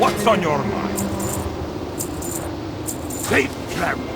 What's on your mind? Safe travel.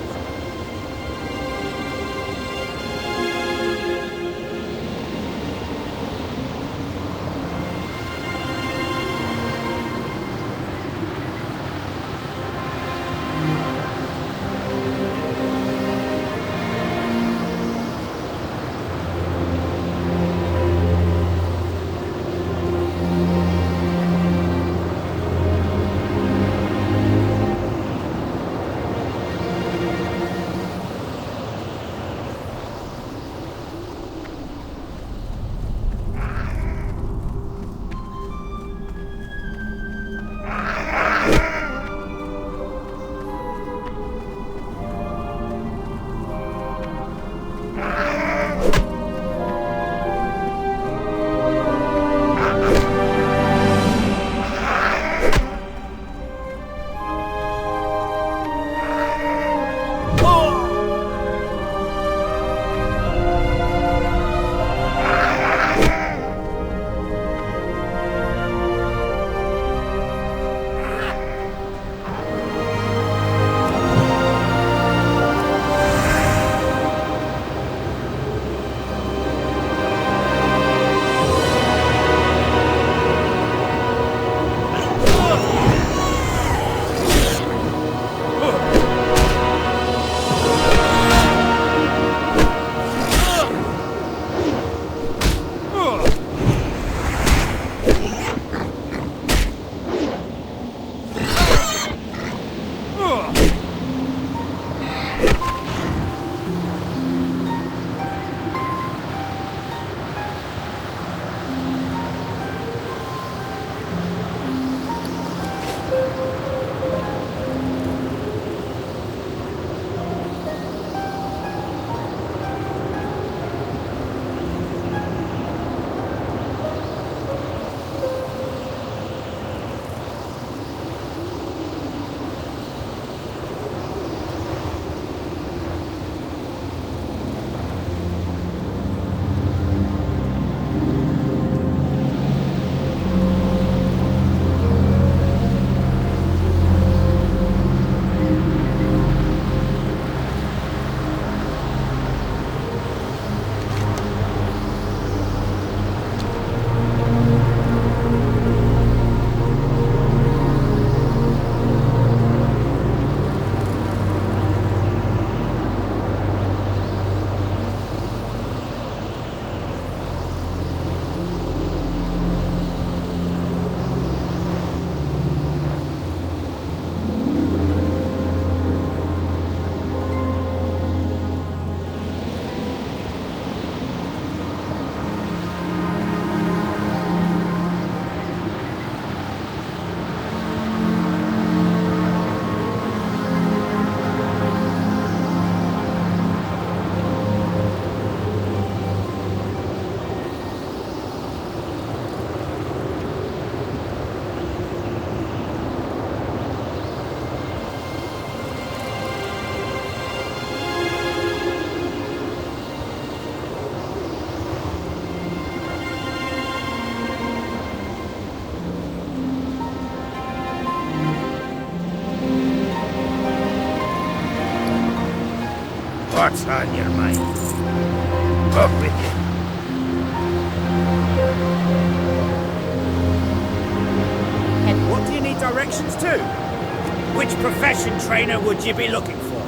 What's on your mind? Up with it. And what do you need directions to? Which profession trainer would you be looking for?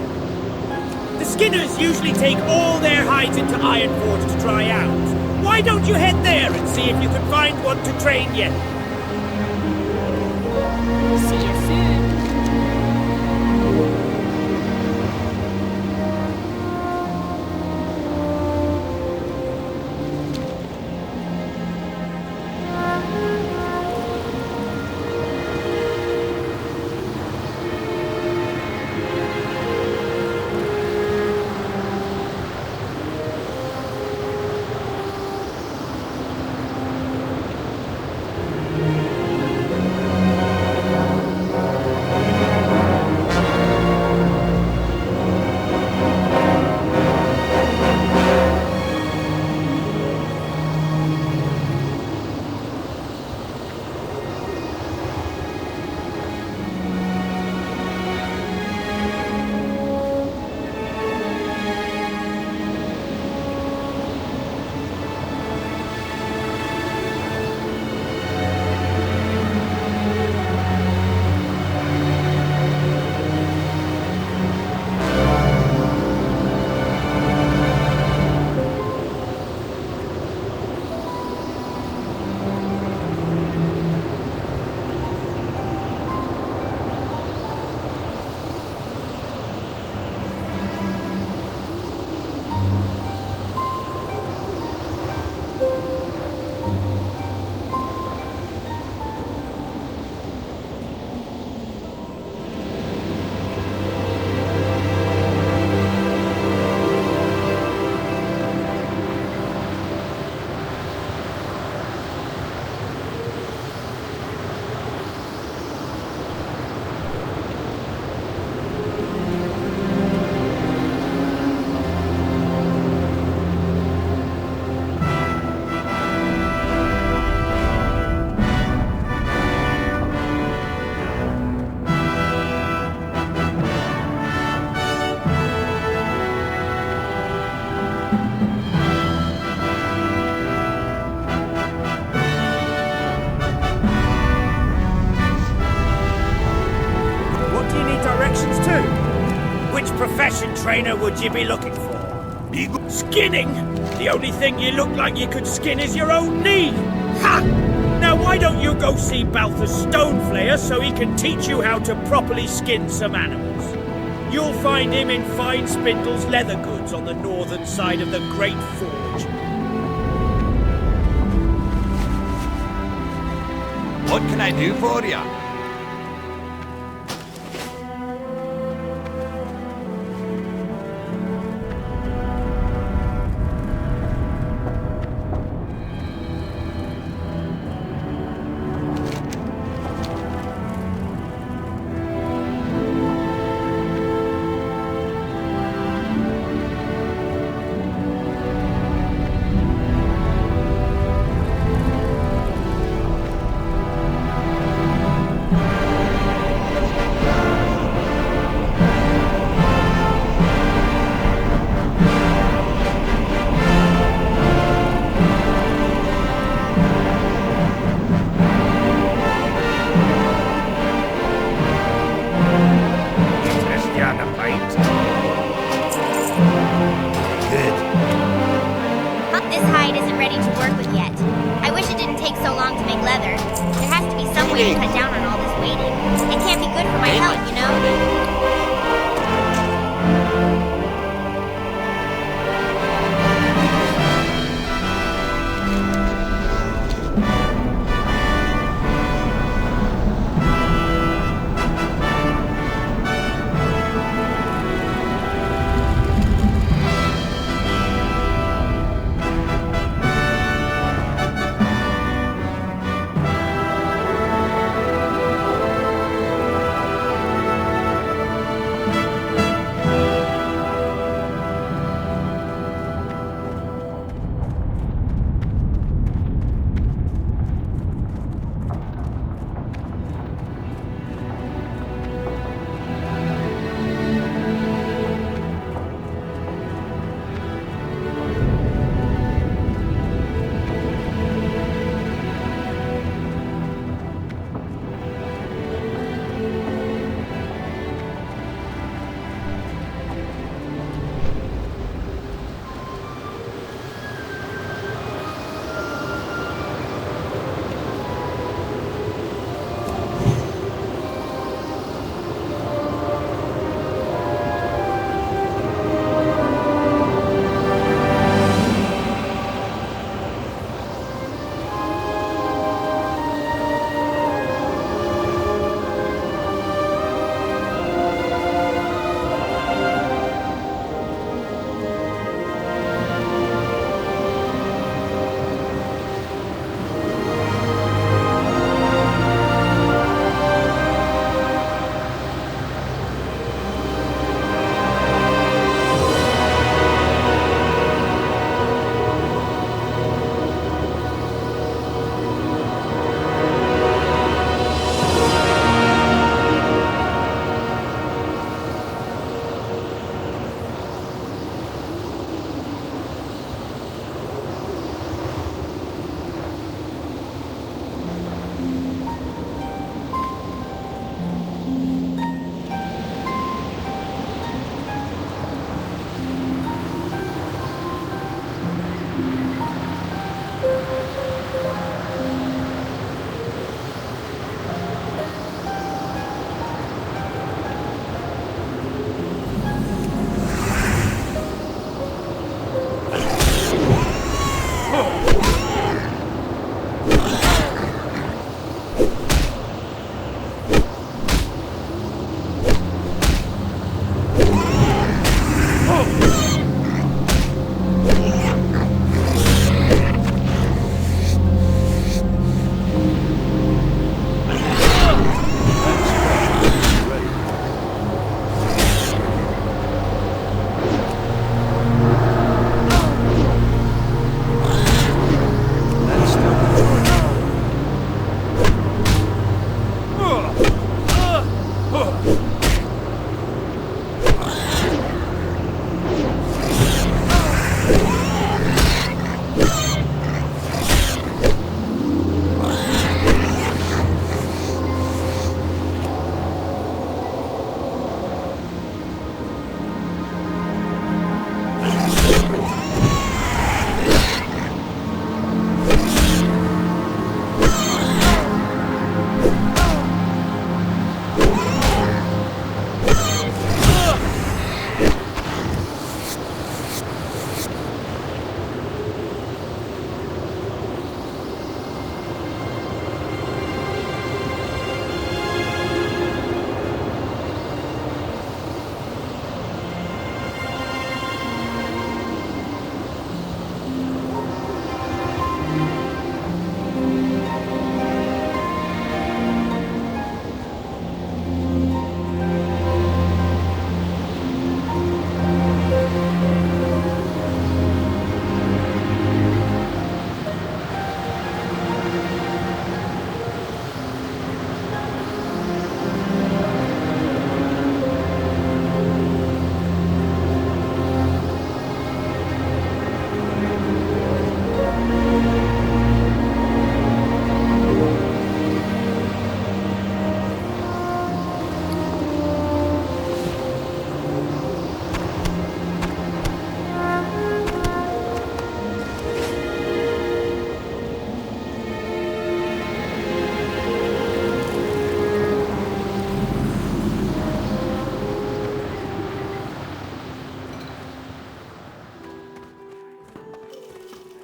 The Skinners usually take all their hides into Ironforge to try out. Why don't you head there and see if you can find one to train you? See you soon. trainer would you be looking for? Skinning? The only thing you look like you could skin is your own knee! Ha! Now why don't you go see Balthus Stoneflayer so he can teach you how to properly skin some animals? You'll find him in Fine Spindle's leather goods on the northern side of the Great Forge. What can I do for you? This hide isn't ready to work with yet. I wish it didn't take so long to make leather. There has to be some way to cut down on all this waiting. It can't be good for my health, you know?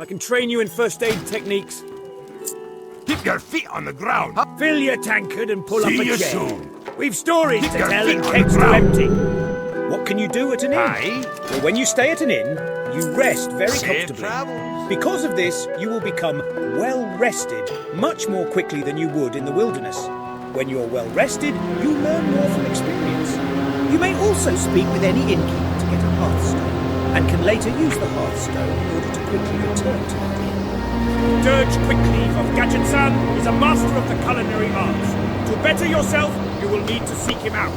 I can train you in first aid techniques. Keep your feet on the ground. Fill your tankard and pull See up a you chair. soon. We've stories Keep to your tell feet and on kegs the to ground. empty. What can you do at an inn? Aye. Well, when you stay at an inn, you rest very Safe comfortably. travels. Because of this, you will become well rested much more quickly than you would in the wilderness. When you're well rested, you learn more from experience. You may also speak with any innkeeper to get a hearthstone, and can later use the hearthstone in order to quickly return to that inn. Dirge Quickleaf of Gadgetzan is a master of the culinary arts. To better yourself, you will need to seek him out.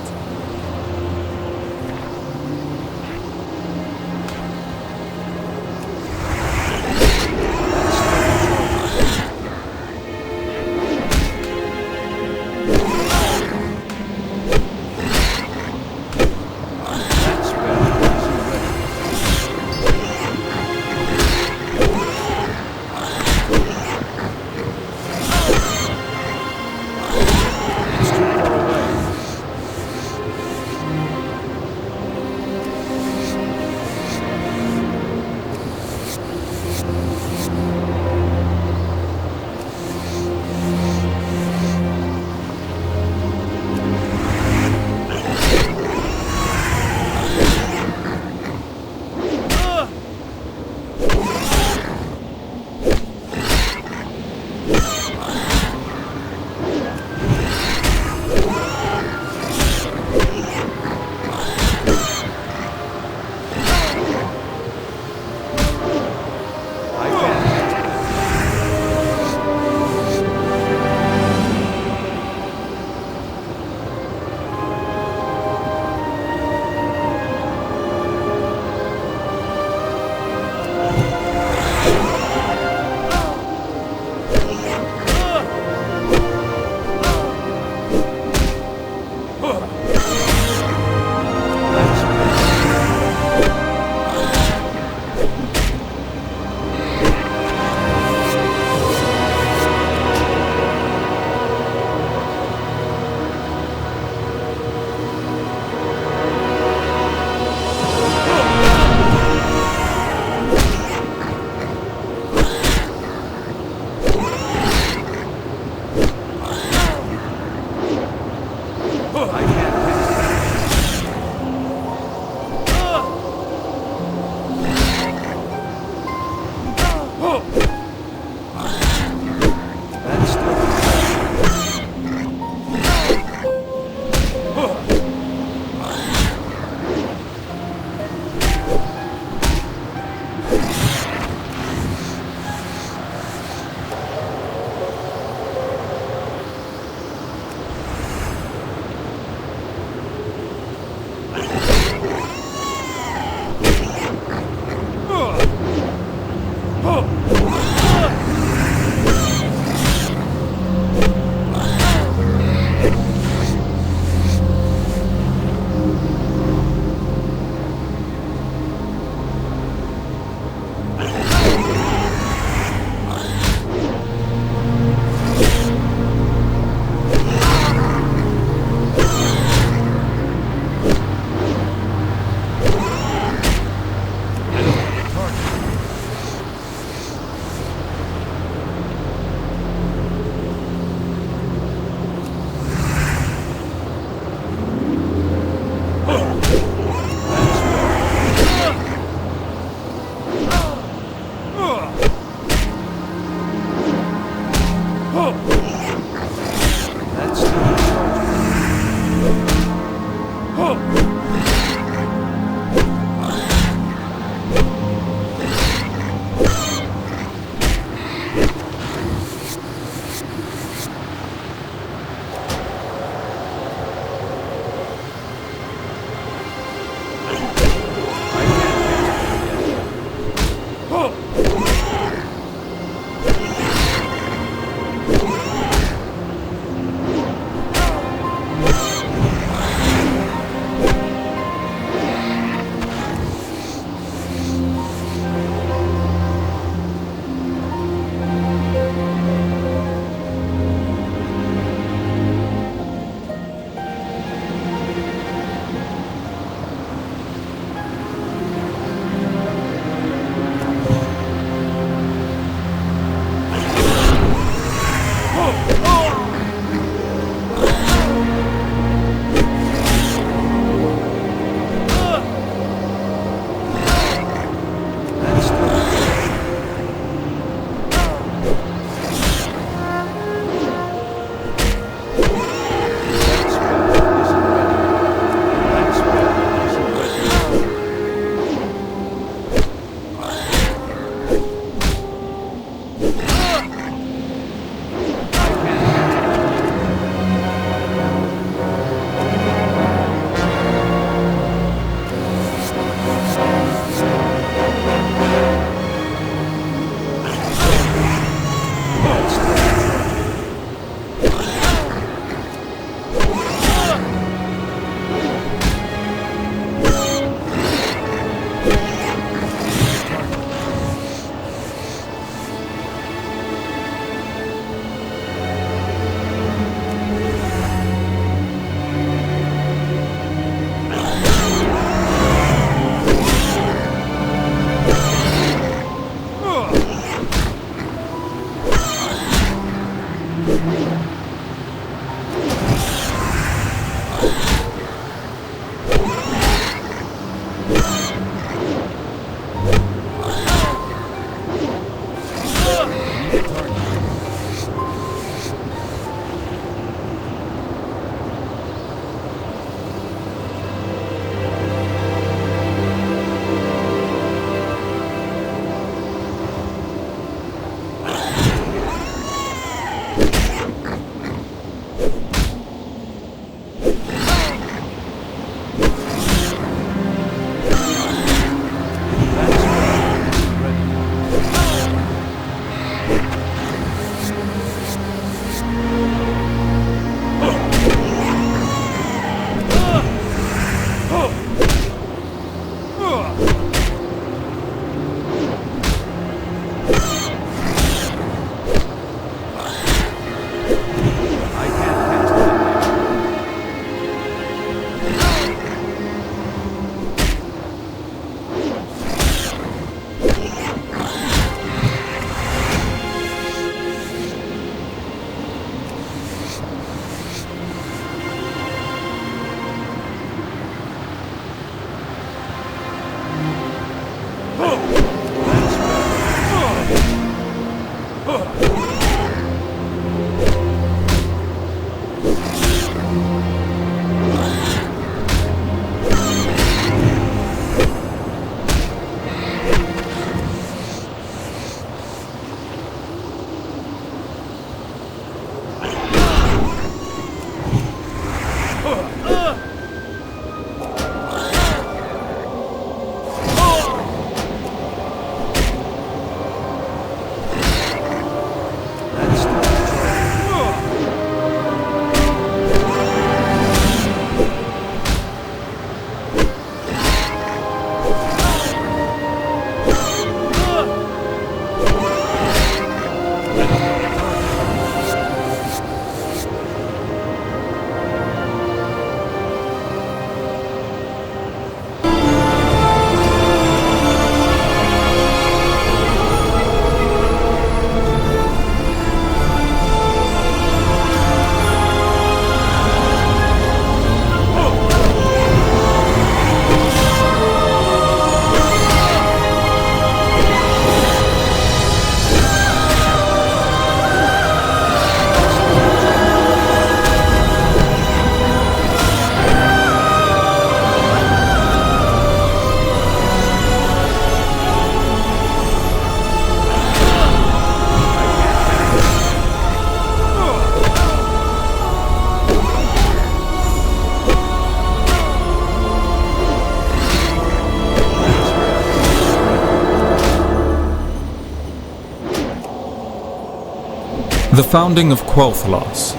The founding of Quel'Thalas,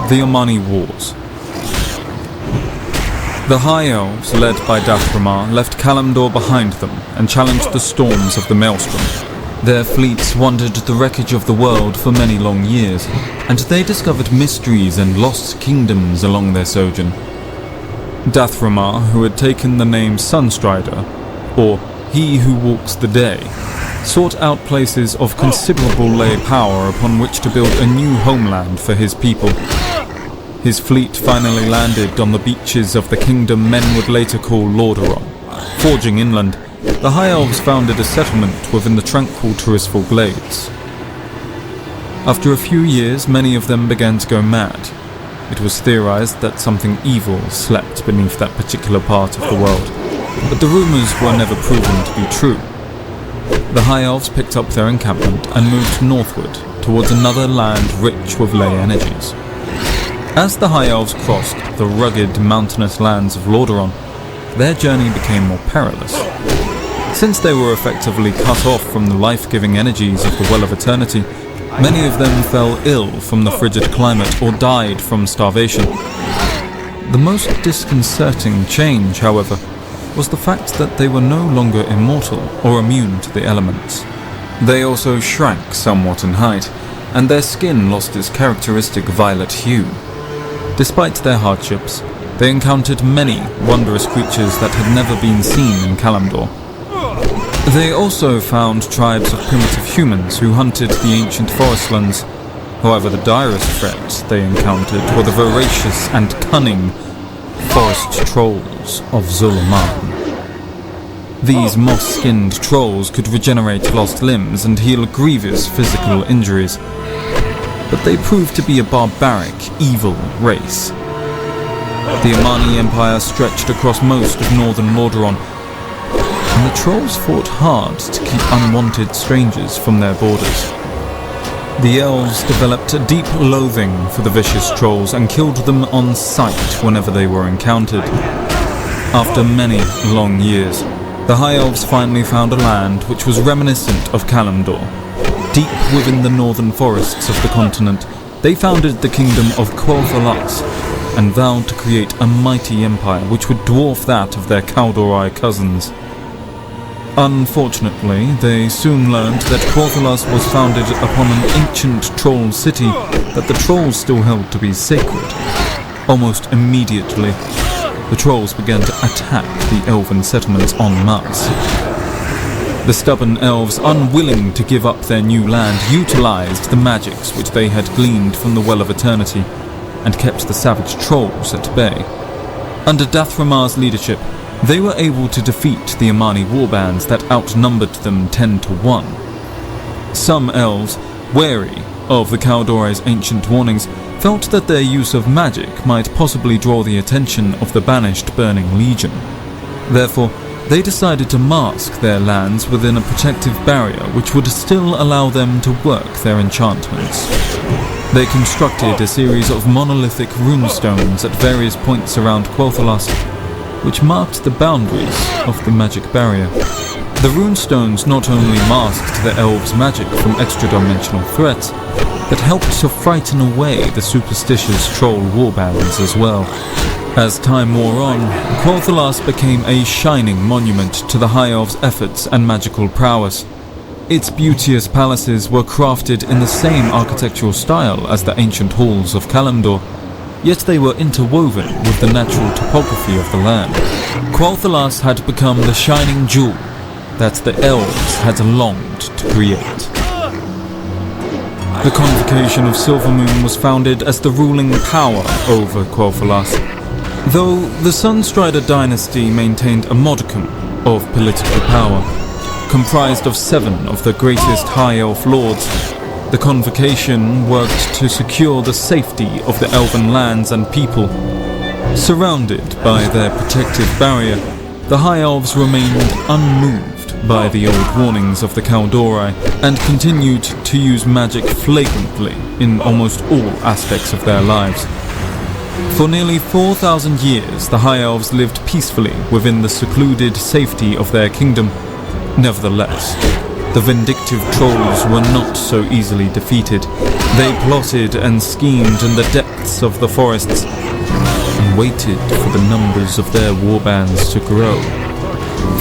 the Omani Wars. The High Elves, led by Dath'Remar, left Kalimdor behind them and challenged the storms of the Maelstrom. Their fleets wandered the wreckage of the world for many long years, and they discovered mysteries and lost kingdoms along their sojourn. Dath'Remar, who had taken the name Sunstrider, or He Who Walks the Day, sought out places of considerable lay power upon which to build a new homeland for his people. His fleet finally landed on the beaches of the kingdom men would later call Lordaeron. Forging inland, the High Elves founded a settlement within the tranquil Tirisfal Glades. After a few years, many of them began to go mad. It was theorized that something evil slept beneath that particular part of the world, but the rumors were never proven to be true. The High Elves picked up their encampment and moved northward towards another land rich with ley energies. As the High Elves crossed the rugged, mountainous lands of Lordaeron, their journey became more perilous. Since they were effectively cut off from the life-giving energies of the Well of Eternity, many of them fell ill from the frigid climate or died from starvation. The most disconcerting change, however, was the fact that they were no longer immortal or immune to the elements. They also shrank somewhat in height, and their skin lost its characteristic violet hue. Despite their hardships, they encountered many wondrous creatures that had never been seen in Kalimdor. They also found tribes of primitive humans who hunted the ancient forestlands. However, the direst threat they encountered were the voracious and cunning forest trolls of Zuluman. These moss-skinned trolls could regenerate lost limbs and heal grievous physical injuries, but they proved to be a barbaric, evil race. The Amani Empire stretched across most of northern Lordaeron, and the trolls fought hard to keep unwanted strangers from their borders. The elves developed a deep loathing for the vicious trolls and killed them on sight whenever they were encountered. After many long years, the High Elves finally found a land which was reminiscent of Kalimdor. Deep within the northern forests of the continent, they founded the kingdom of Quel'Thalas and vowed to create a mighty empire which would dwarf that of their Kaldorei cousins. Unfortunately, they soon learned that Quel'Thalas was founded upon an ancient troll city that the trolls still held to be sacred. Almost immediately, the trolls began to attack the elven settlements en masse. The stubborn elves, unwilling to give up their new land, utilized the magics which they had gleaned from the Well of Eternity and kept the savage trolls at bay. Under Dathramar's leadership, they were able to defeat the Amani warbands that outnumbered them 10 to 1. Some elves, wary of the Kaldorei's ancient warnings, felt that their use of magic might possibly draw the attention of the banished Burning Legion. Therefore, they decided to mask their lands within a protective barrier which would still allow them to work their enchantments. They constructed a series of monolithic runestones at various points around Quel'Thalas, which marked the boundaries of the magic barrier. The runestones not only masked the elves' magic from extra-dimensional threats, but helped to frighten away the superstitious troll warbands as well. As time wore on, Quel'Thalas became a shining monument to the High Elves' efforts and magical prowess. Its beauteous palaces were crafted in the same architectural style as the ancient halls of Kalimdor, yet they were interwoven with the natural topography of the land. Quel'Thalas had become the shining jewel that the elves had longed to create. The Convocation of Silvermoon was founded as the ruling power over Quel'Thalas, though the Sunstrider dynasty maintained a modicum of political power. Comprised of 7 of the greatest High Elf lords, the Convocation worked to secure the safety of the elven lands and people. Surrounded by their protective barrier, the High Elves remained unmoved by the old warnings of the Kaldorei and continued to use magic flagrantly in almost all aspects of their lives. For nearly 4,000 years, the High Elves lived peacefully within the secluded safety of their kingdom. Nevertheless, the vindictive trolls were not so easily defeated. They plotted and schemed in the depths of the forests and waited for the numbers of their warbands to grow.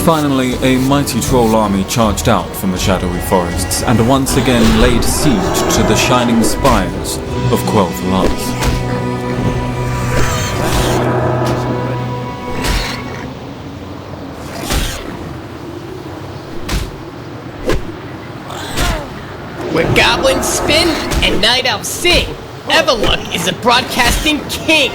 Finally, a mighty troll army charged out from the shadowy forests and once again laid siege to the shining spires of Quel'Thalas. Where goblins spin and night elves sing, Everlook is a broadcasting king.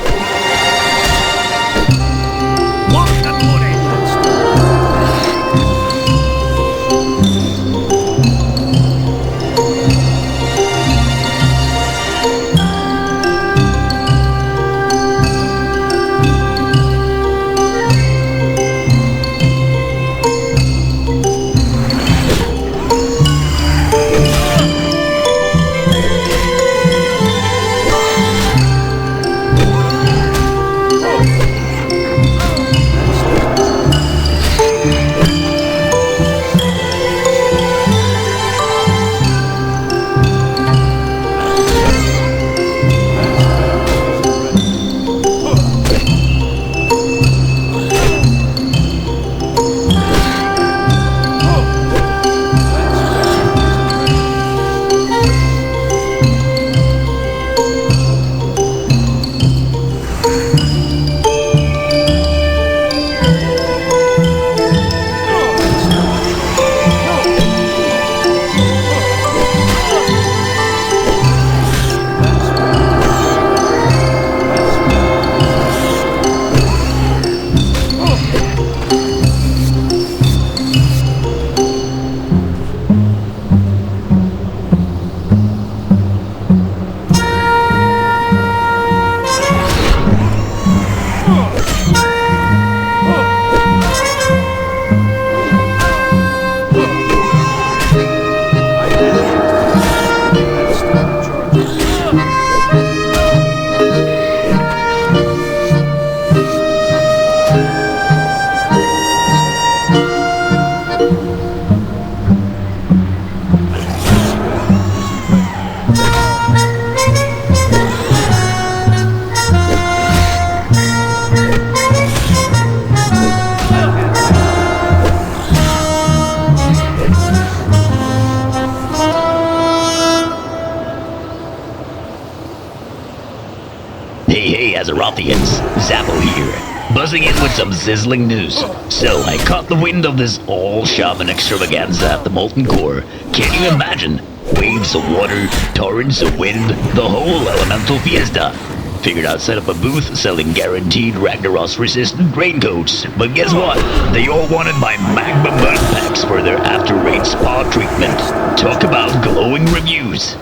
Hey, Azerothians, Zappo here, buzzing in with some sizzling news. So, I caught the wind of this all-shaman extravaganza at the Molten Core. Can you imagine? Waves of water, torrents of wind, the whole elemental fiesta. Figured I'd set up a booth selling guaranteed Ragnaros-resistant raincoats. But guess what? They all wanted my magma mud packs for their after-rain spa treatment. Talk about glowing reviews.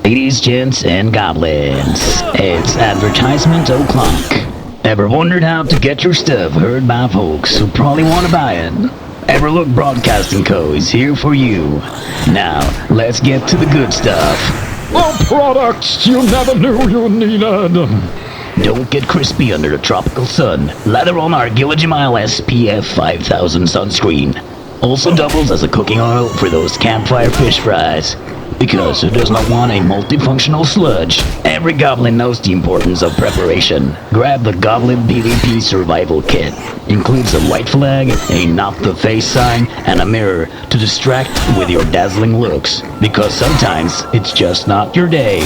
Ladies, gents, and goblins, it's advertisement o'clock. Ever wondered how to get your stuff heard by folks who probably want to buy it? Everlook Broadcasting Co. is here for you. Now, let's get to the good stuff. The products you never knew you needed. Don't get crispy under the tropical sun. Lather on our Gilligamile SPF 5000 sunscreen. Also doubles as a cooking oil for those campfire fish fries. Because who does not want a multifunctional sludge? Every goblin knows the importance of preparation. Grab the Goblin PvP Survival Kit. Includes a white flag, a not the face sign, and a mirror to distract with your dazzling looks. Because sometimes it's just not your day.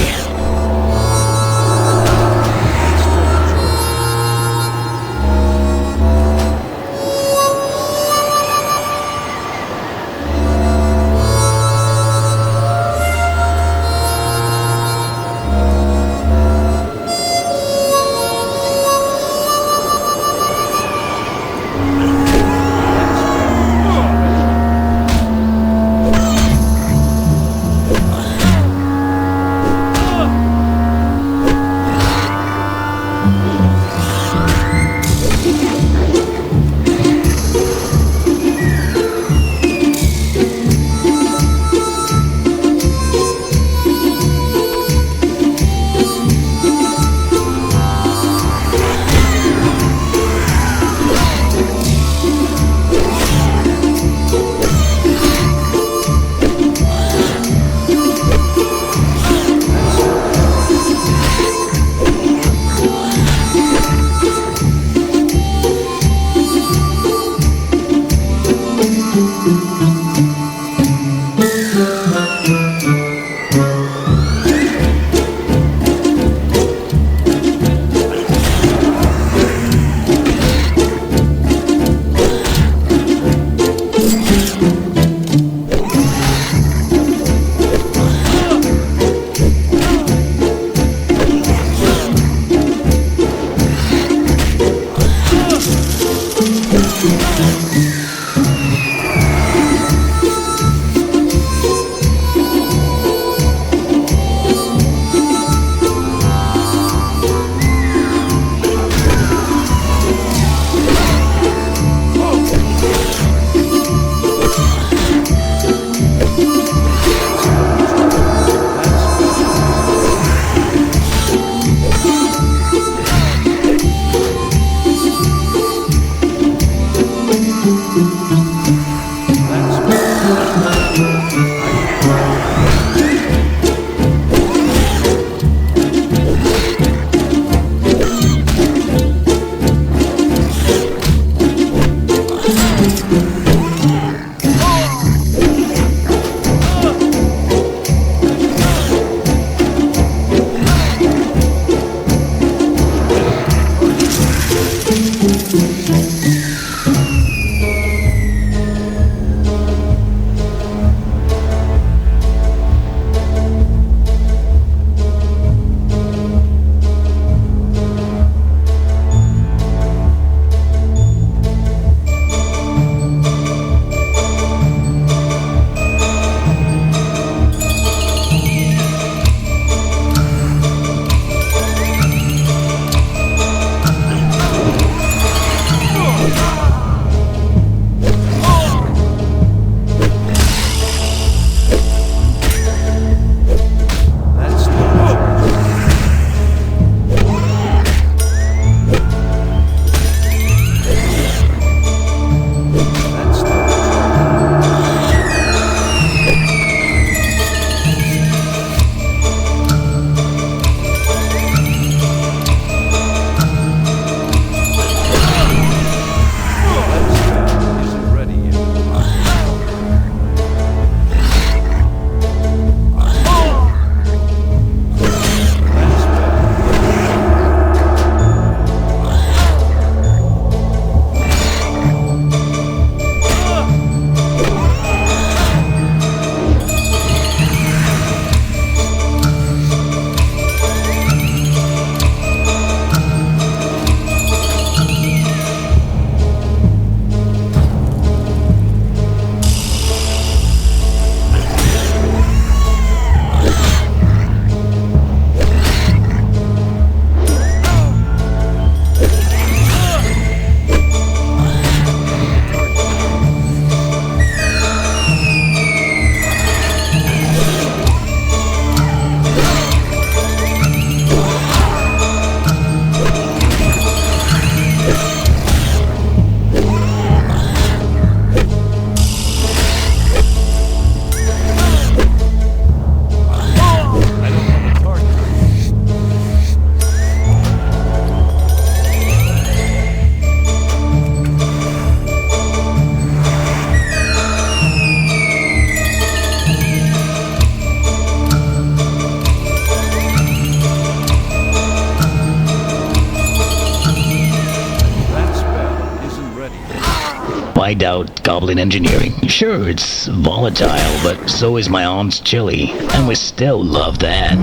I doubt goblin engineering. Sure, it's volatile, but so is my aunt's chili, and we still love that.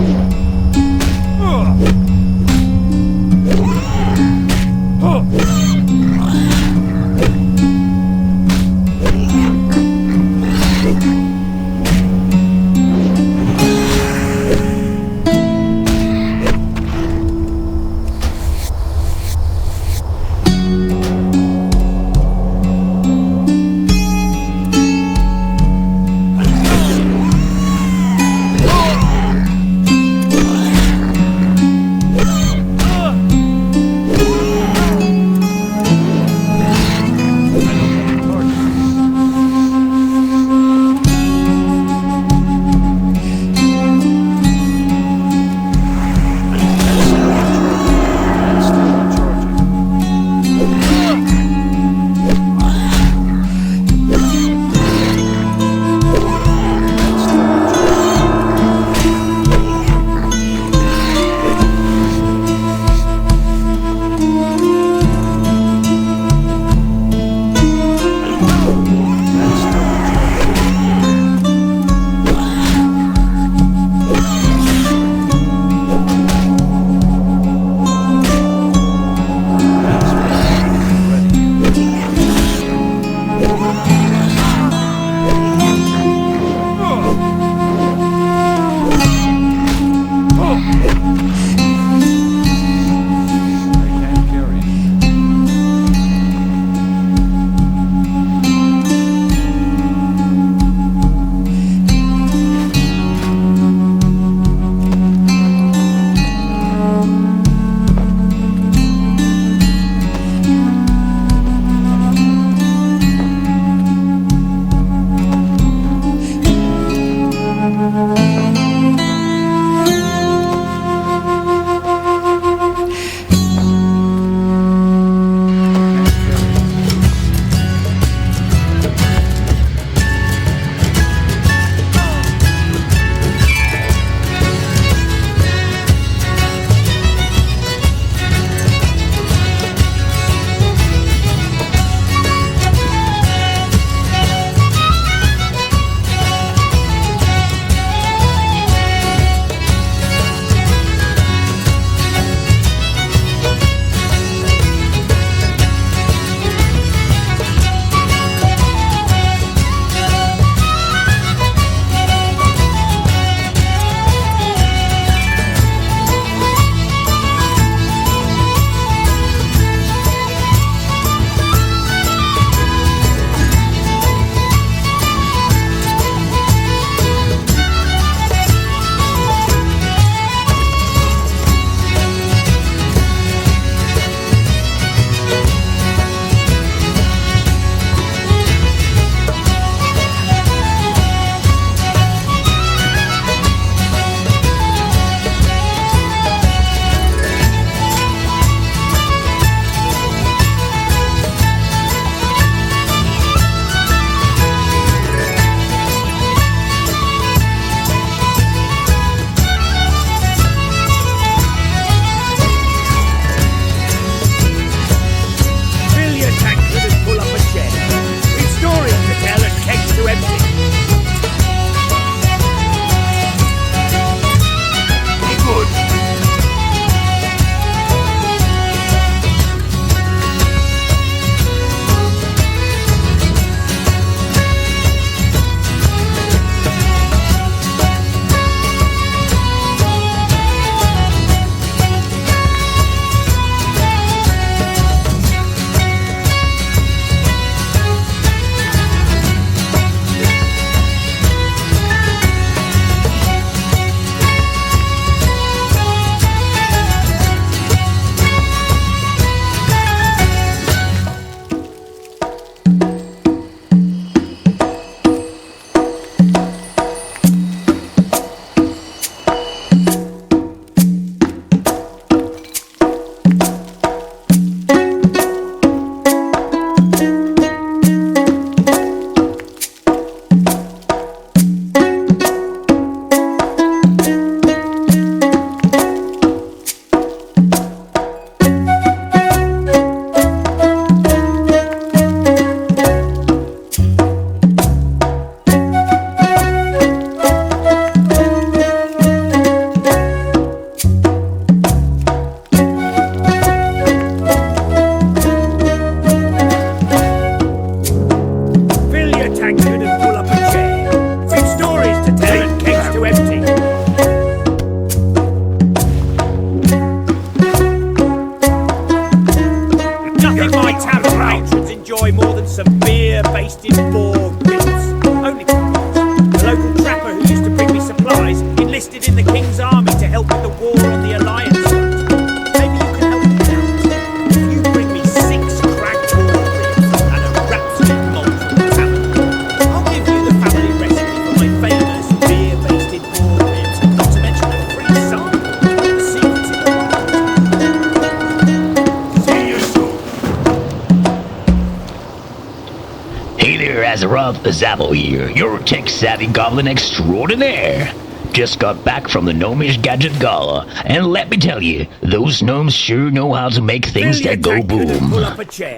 Azeroth, Zabo here, your tech-savvy goblin extraordinaire. Just got back from the Gnomish Gadget Gala, and let me tell you, those gnomes sure know how to make things that go boom.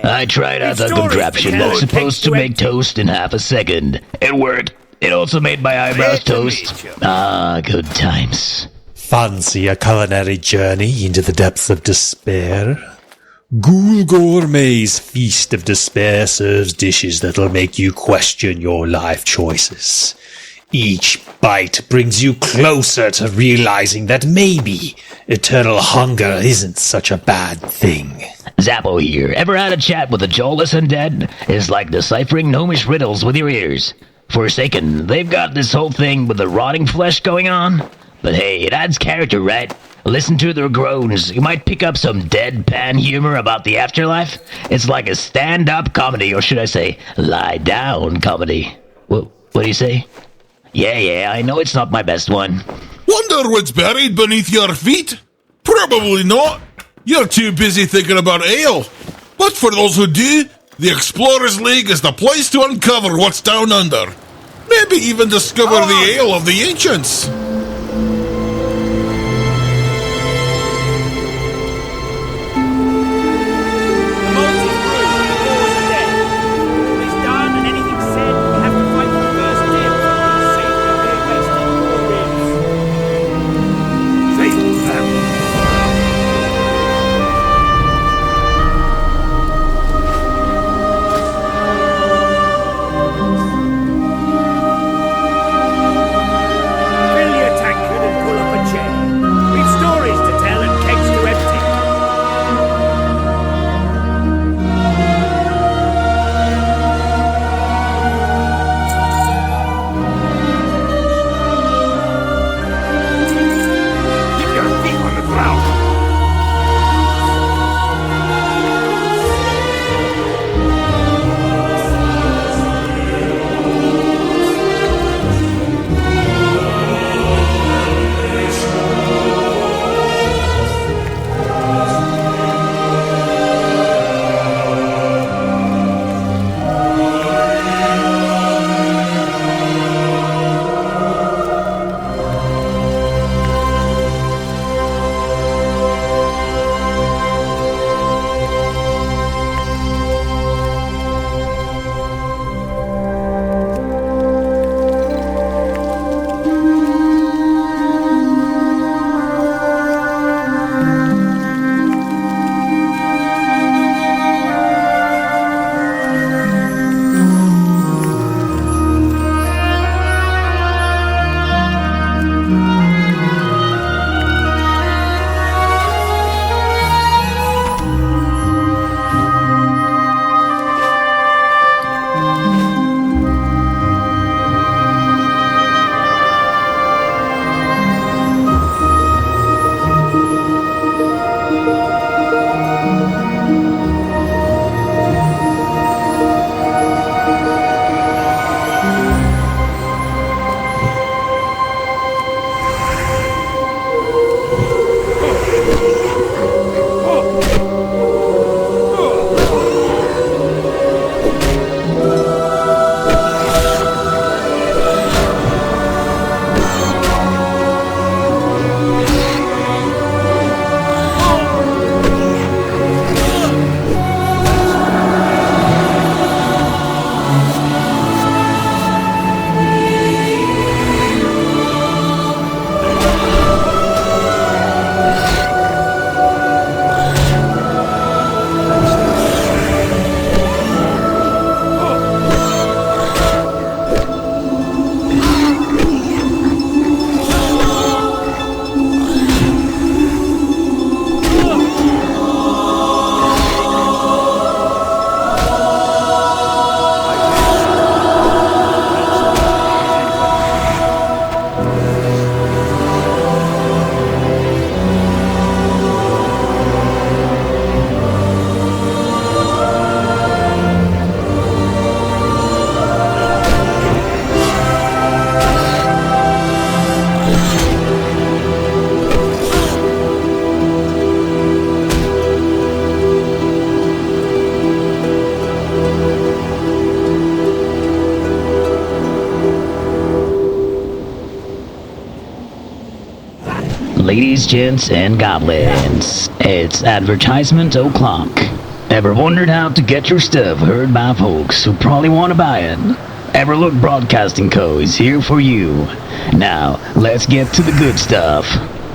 I tried out the contraption that's supposed to make toast in half a second. It worked. It also made my eyebrows toast. Ah, good times. Fancy a culinary journey into the depths of despair? Ghoul Gourmet's Feast of Despair serves dishes that'll make you question your life choices. Each bite brings you closer to realizing that maybe eternal hunger isn't such a bad thing. Zappo here. Ever had a chat with a jawless undead? It's like deciphering gnomish riddles with your ears. Forsaken, they've got this whole thing with the rotting flesh going on. But hey, it adds character, right? Listen to their groans. You might pick up some deadpan humor about the afterlife. It's like a stand-up comedy, or should I say, lie-down comedy. What do you say? Yeah, I know it's not my best one. Wonder what's buried beneath your feet? Probably not. You're too busy thinking about ale. But for those who do, the Explorers League is the place to uncover what's down under. Maybe even discover the ale of the ancients. Ladies, gents, and goblins, it's advertisement o'clock. Ever wondered how to get your stuff heard by folks who probably want to buy it? Everlook Broadcasting Co. is here for you. Now, let's get to the good stuff.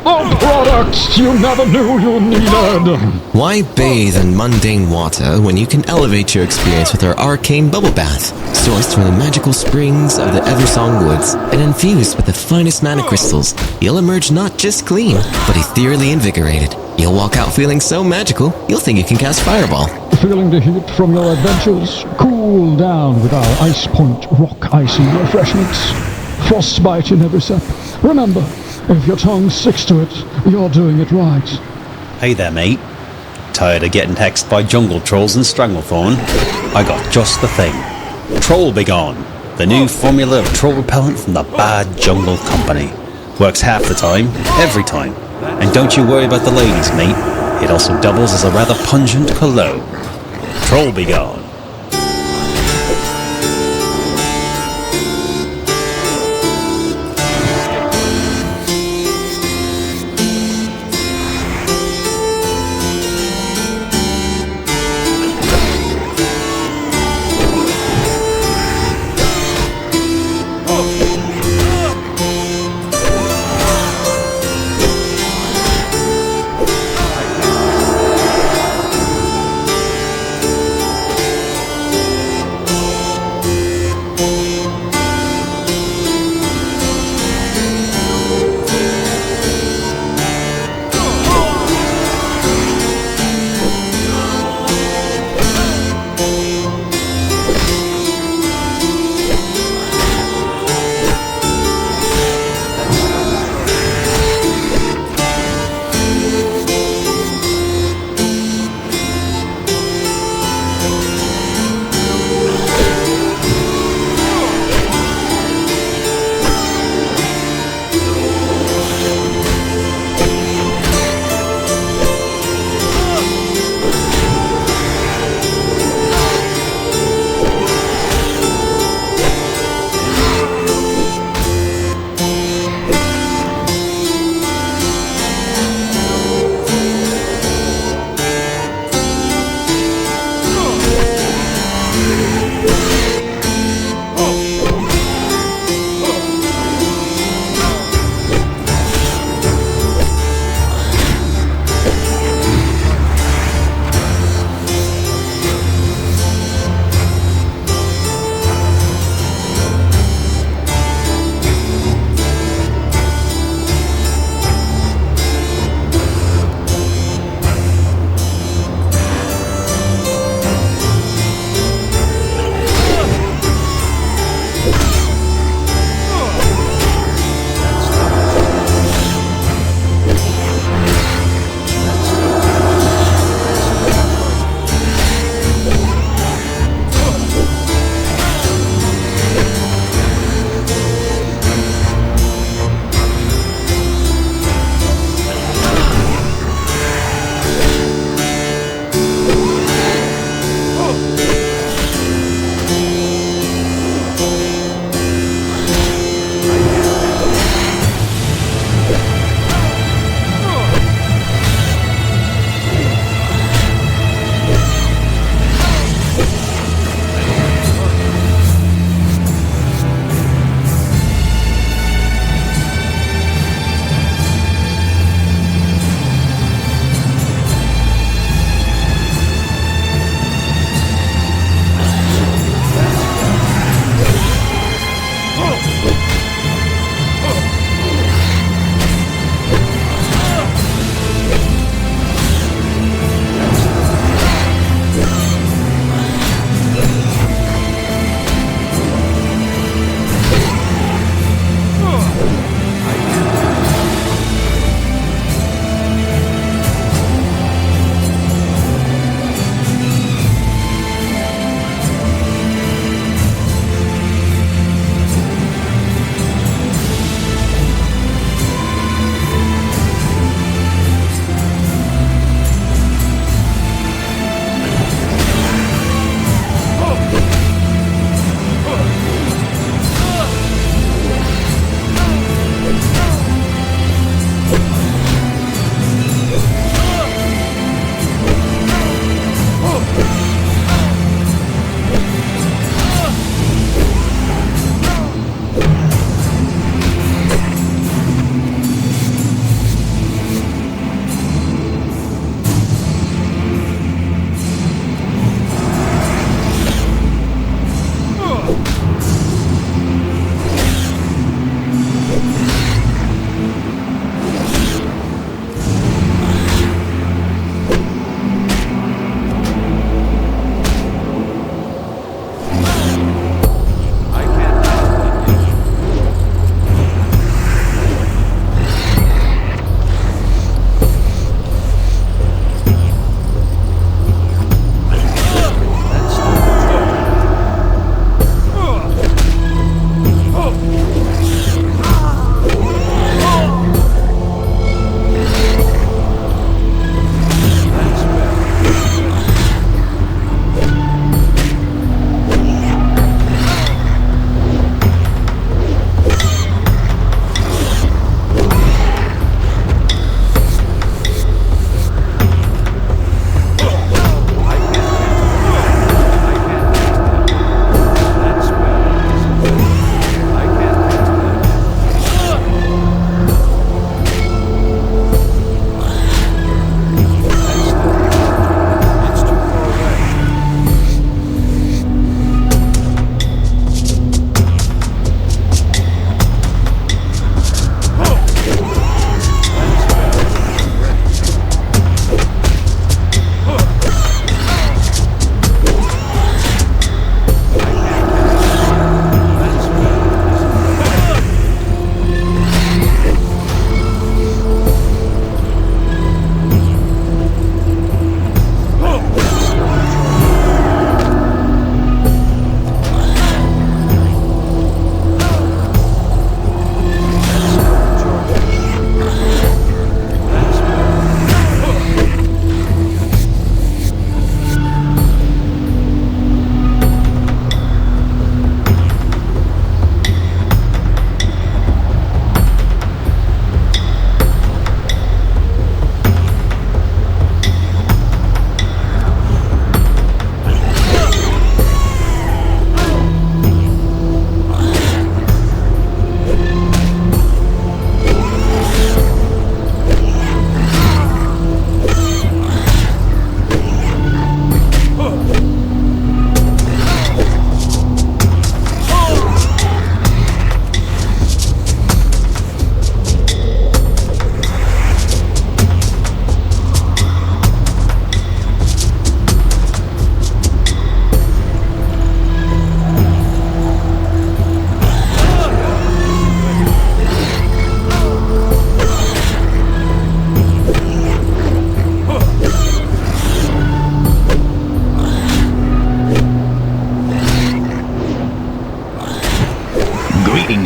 The products you never knew you needed. Why bathe in mundane water when you can elevate your experience with our arcane bubble bath? Sourced from the magical springs of the Eversong Woods and infused with the finest mana crystals, you'll emerge not just clean, but ethereally invigorated. You'll walk out feeling so magical, you'll think you can cast Fireball. Feeling the heat from your adventures? Cool down with our Ice Point Rock Icy refreshments. Frostbite in every sip. Remember, if your tongue sticks to it, you're doing it right. Hey there, mate. Tired of getting hexed by jungle trolls and Stranglethorn? I got just the thing. Troll Begone, the new formula of troll repellent from the Bad Jungle Company. Works half the time, every time. And don't you worry about the ladies, mate. It also doubles as a rather pungent cologne. Troll Begone.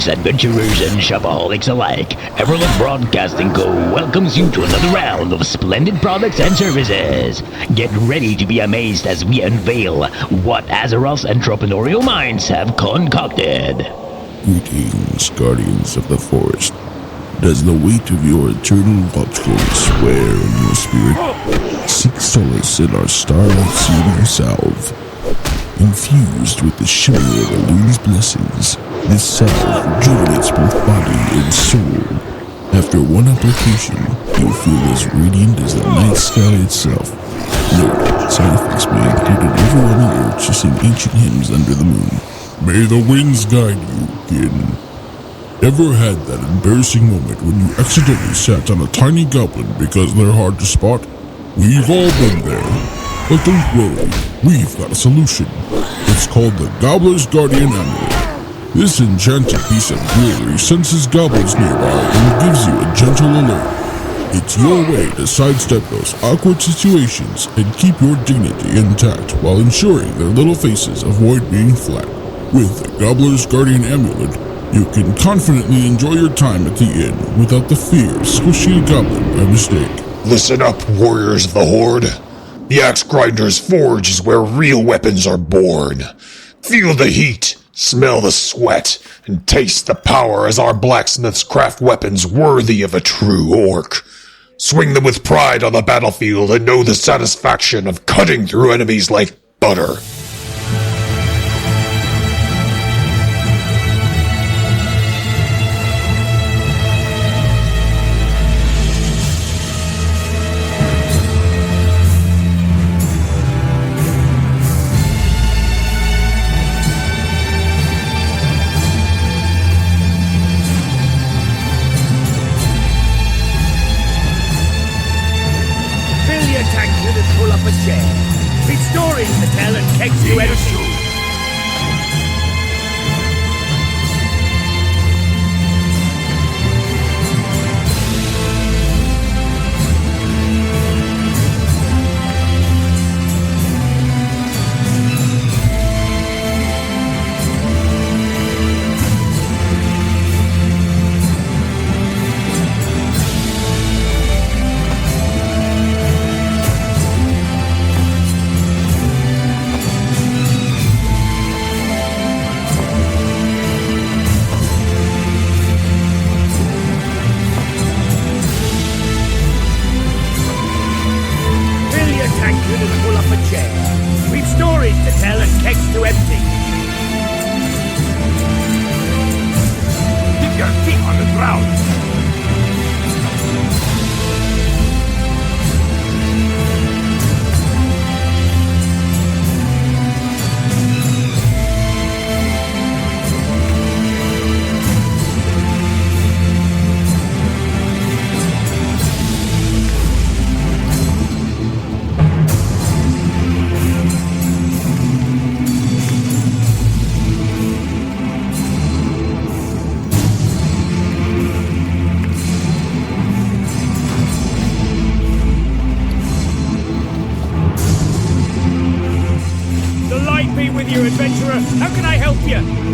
Greetings, adventurers and shopaholics alike. Everlook Broadcasting Co. welcomes you to another round of splendid products and services. Get ready to be amazed as we unveil what Azeroth's entrepreneurial minds have concocted. Greetings, guardians of the forest. Does the weight of your eternal watchfulness wear on your spirit? Seek solace in our starlight soothing salve. Infused with the shimmer of Elune's blessings, this salve rejuvenates both body and soul. After one application, you'll feel as radiant as the night sky itself. Note, side effects may include an overwhelming urge to sing ancient hymns under the moon. May the winds guide you, Gin. Ever had that embarrassing moment when you accidentally sat on a tiny goblin because they're hard to spot? We've all been there. But don't worry, we've got a solution. It's called the Gobbler's Guardian Amulet. This enchanted piece of jewelry senses goblins nearby and gives you a gentle alert. It's your way to sidestep those awkward situations and keep your dignity intact while ensuring their little faces avoid being flat. With the Gobbler's Guardian Amulet, you can confidently enjoy your time at the inn without the fear of squishing a goblin by mistake. Listen up, warriors of the Horde. The Axe Grinder's Forge is where real weapons are born. Feel the heat, smell the sweat, and taste the power as our blacksmiths craft weapons worthy of a true orc. Swing them with pride on the battlefield and know the satisfaction of cutting through enemies like butter. How can I help you?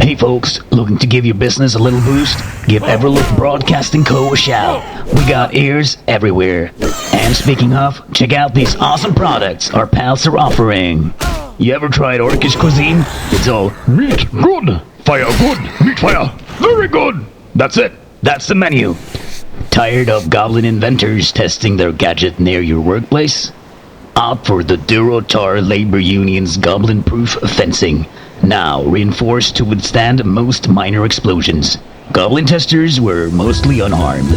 Hey folks, looking to give your business a little boost? Give Everlook Broadcasting Co. a shout. We got ears everywhere. And speaking of, check out these awesome products our pals are offering. You ever tried Orcish cuisine? It's all meat good, fire good, meat fire very good. That's it. That's the menu. Tired of goblin inventors testing their gadget near your workplace? Opt for the Durotar Labor Union's goblin-proof fencing. Now reinforced to withstand most minor explosions. Goblin testers were mostly unharmed.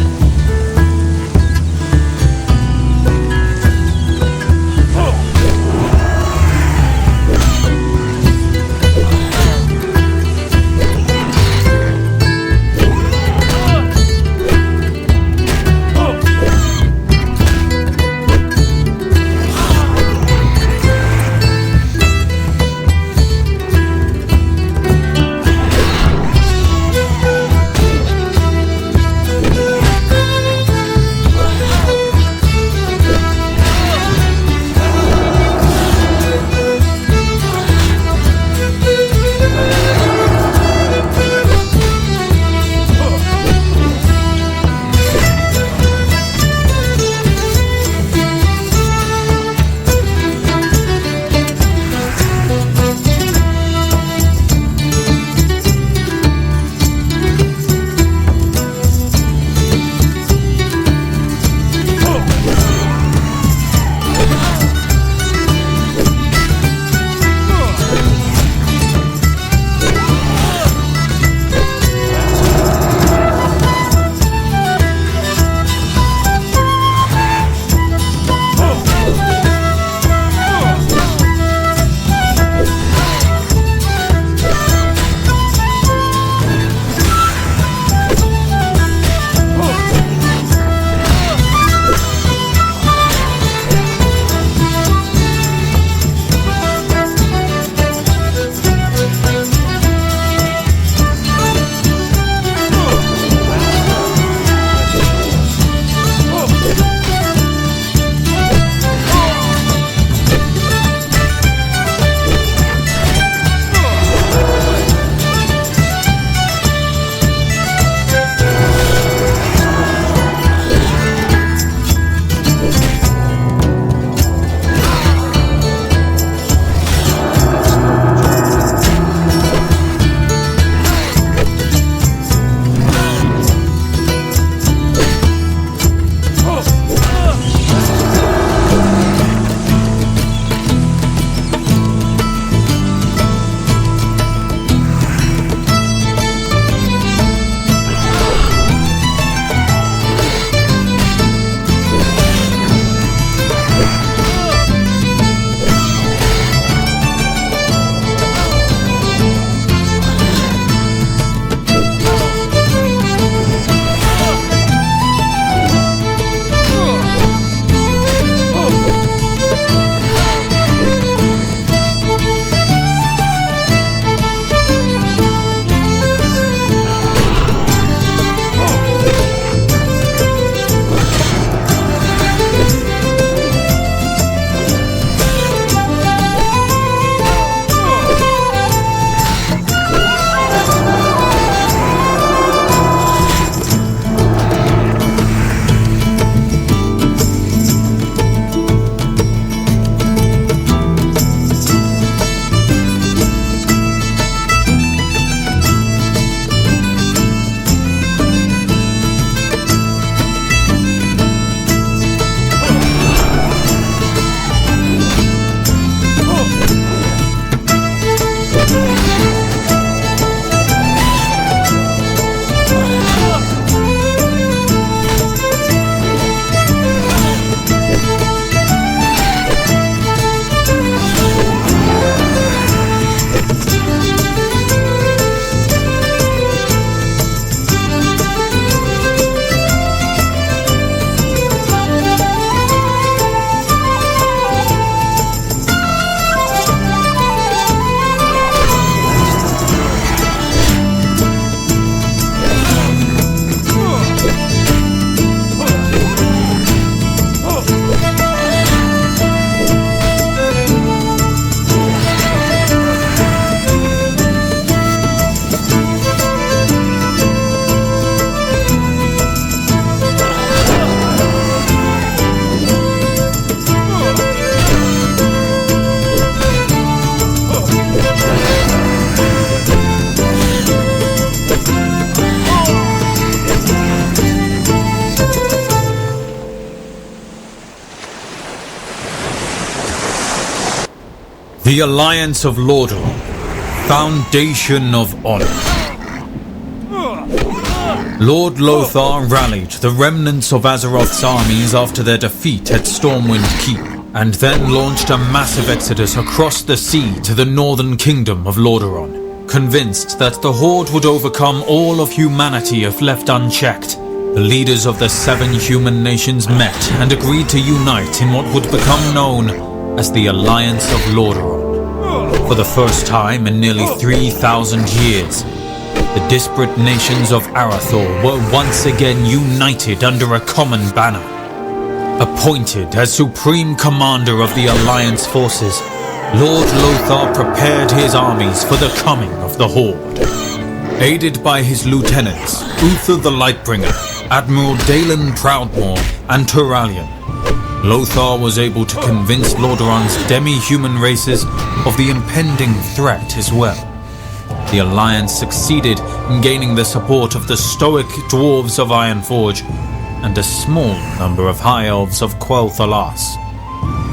The Alliance of Lordaeron, Foundation of Honor. Lord Lothar rallied the remnants of Azeroth's armies after their defeat at Stormwind Keep, and then launched a massive exodus across the sea to the northern kingdom of Lordaeron, convinced that the Horde would overcome all of humanity if left unchecked. The leaders of the 7 human nations met and agreed to unite in what would become known as the Alliance of Lordaeron. For the first time in nearly 3,000 years, the disparate nations of Arathor were once again united under a common banner. Appointed as Supreme Commander of the Alliance forces, Lord Lothar prepared his armies for the coming of the Horde. Aided by his lieutenants, Uther the Lightbringer, Admiral Dalen Proudmoore, and Turalyon, Lothar was able to convince Lordaeron's demi-human races of the impending threat as well. The Alliance succeeded in gaining the support of the stoic dwarves of Ironforge and a small number of high elves of Quel'Thalas.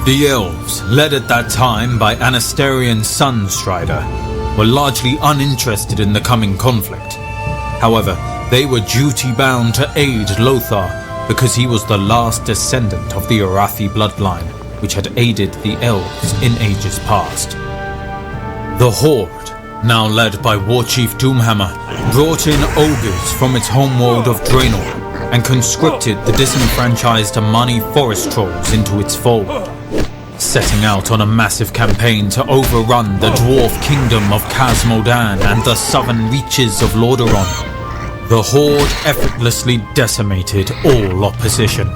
The elves, led at that time by Anasterian Sunstrider, were largely uninterested in the coming conflict. However, they were duty-bound to aid Lothar because he was the last descendant of the Arathi bloodline, which had aided the elves in ages past. The Horde, now led by Warchief Doomhammer, brought in ogres from its homeworld of Draenor and conscripted the disenfranchised Amani forest trolls into its fold, setting out on a massive campaign to overrun the dwarf kingdom of Khaz-Modan and the southern reaches of Lordaeron. The Horde effortlessly decimated all opposition.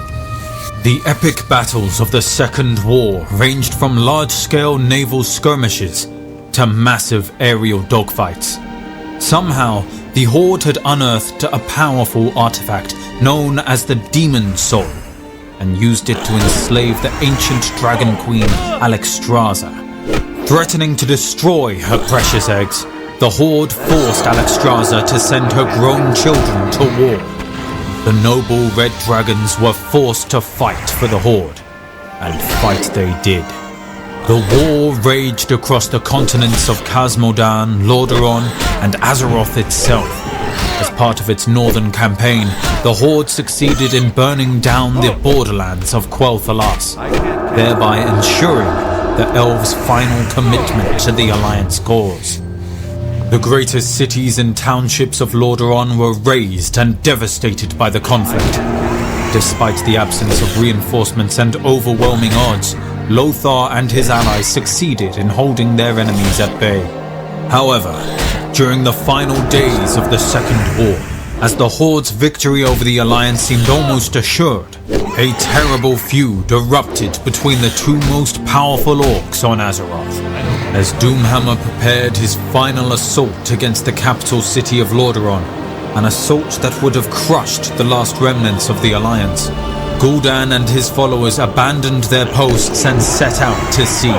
The epic battles of the Second War ranged from large-scale naval skirmishes to massive aerial dogfights. Somehow, the Horde had unearthed a powerful artifact known as the Demon Soul, and used it to enslave the ancient dragon queen Alexstrasza. Threatening to destroy her precious eggs, the Horde forced Alexstrasza to send her grown children to war. The noble red dragons were forced to fight for the Horde, and fight they did. The war raged across the continents of Khaz-Modan, Lordaeron, and Azeroth itself. As part of its northern campaign, the Horde succeeded in burning down the borderlands of Quel'Thalas, thereby ensuring the elves' final commitment to the Alliance cause. The greatest cities and townships of Lordaeron were razed and devastated by the conflict. Despite the absence of reinforcements and overwhelming odds, Lothar and his allies succeeded in holding their enemies at bay. However, during the final days of the Second War, as the Horde's victory over the Alliance seemed almost assured, a terrible feud erupted between the two most powerful orcs on Azeroth. As Doomhammer prepared his final assault against the capital city of Lordaeron, an assault that would have crushed the last remnants of the Alliance, Gul'dan and his followers abandoned their posts and set out to sea.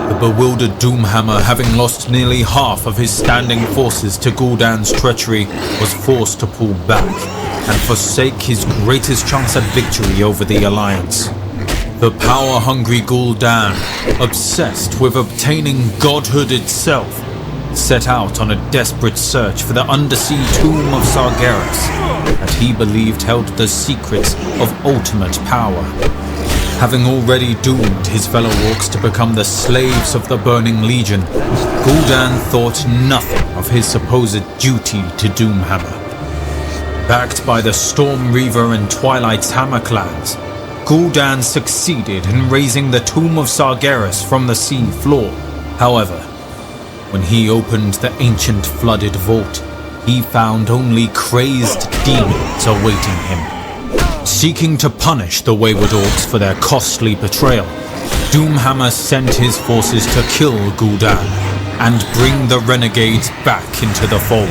The bewildered Doomhammer, having lost nearly half of his standing forces to Gul'dan's treachery, was forced to pull back and forsake his greatest chance at victory over the Alliance. The power-hungry Gul'dan, obsessed with obtaining godhood itself, set out on a desperate search for the undersea tomb of Sargeras that he believed held the secrets of ultimate power. Having already doomed his fellow orcs to become the slaves of the Burning Legion, Gul'dan thought nothing of his supposed duty to Doomhammer. Backed by the Storm Reaver and Twilight's Hammer clans, Gul'dan succeeded in raising the tomb of Sargeras from the sea floor. However, when he opened the ancient flooded vault, he found only crazed demons awaiting him. Seeking to punish the wayward orcs for their costly betrayal, Doomhammer sent his forces to kill Gul'dan and bring the renegades back into the fold.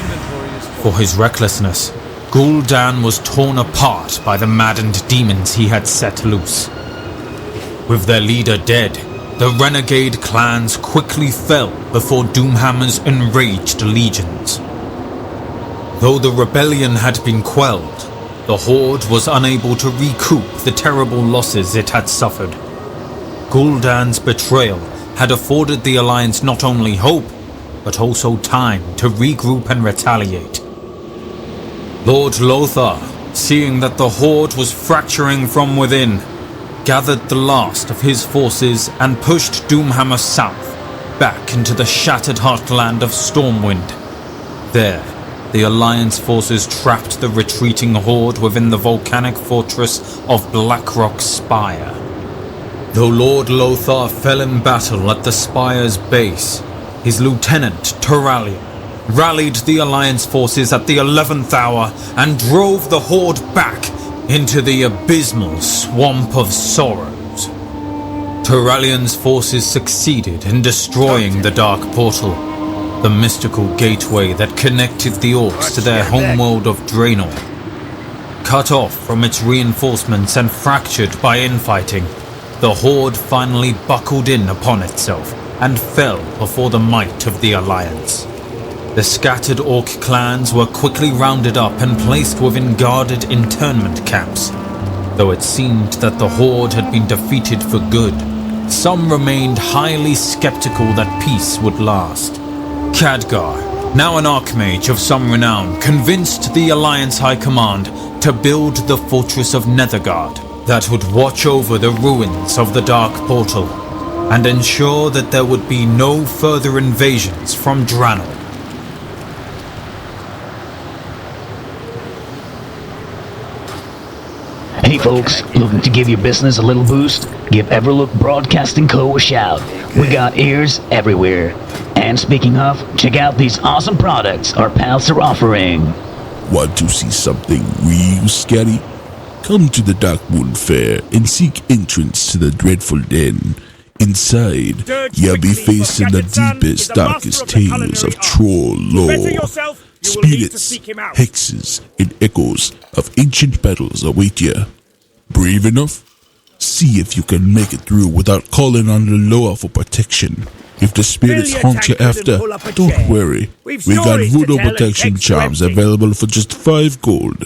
For his recklessness, Gul'dan was torn apart by the maddened demons he had set loose. With their leader dead, the renegade clans quickly fell before Doomhammer's enraged legions. Though the rebellion had been quelled, the Horde was unable to recoup the terrible losses it had suffered. Gul'dan's betrayal had afforded the Alliance not only hope, but also time to regroup and retaliate. Lord Lothar, seeing that the Horde was fracturing from within, gathered the last of his forces and pushed Doomhammer south, back into the shattered heartland of Stormwind. There, the Alliance forces trapped the retreating Horde within the volcanic fortress of Blackrock Spire. Though Lord Lothar fell in battle at the spire's base, his lieutenant, Turallion, rallied the Alliance forces at the 11th hour and drove the Horde back into the abysmal Swamp of Sorrows. Turallion's forces succeeded in destroying the Dark Portal, the mystical gateway that connected the Orcs to their homeworld of Draenor. Cut off from its reinforcements and fractured by infighting, the Horde finally buckled in upon itself and fell before the might of the Alliance. The scattered Orc clans were quickly rounded up and placed within guarded internment camps. Though it seemed that the Horde had been defeated for good, some remained highly skeptical that peace would last. Khadgar, now an Archmage of some renown, convinced the Alliance High Command to build the Fortress of Nethergard that would watch over the ruins of the Dark Portal and ensure that there would be no further invasions from Draenor. Hey folks, looking to give your business a little boost? Give Everlook Broadcasting Co. a shout. We got ears everywhere. And speaking of, check out these awesome products our pals are offering. Want to see something real scary? Come to the Darkmoon Fair and seek entrance to the dreadful den. Inside, you'll be facing the deepest, darkest tales of troll lore. Spirits, hexes, and echoes of ancient battles await you. Brave enough? See if you can make it through without calling on the law for protection. If the spirits haunt you after, don't worry. We got voodoo protection charms available for just 5 gold.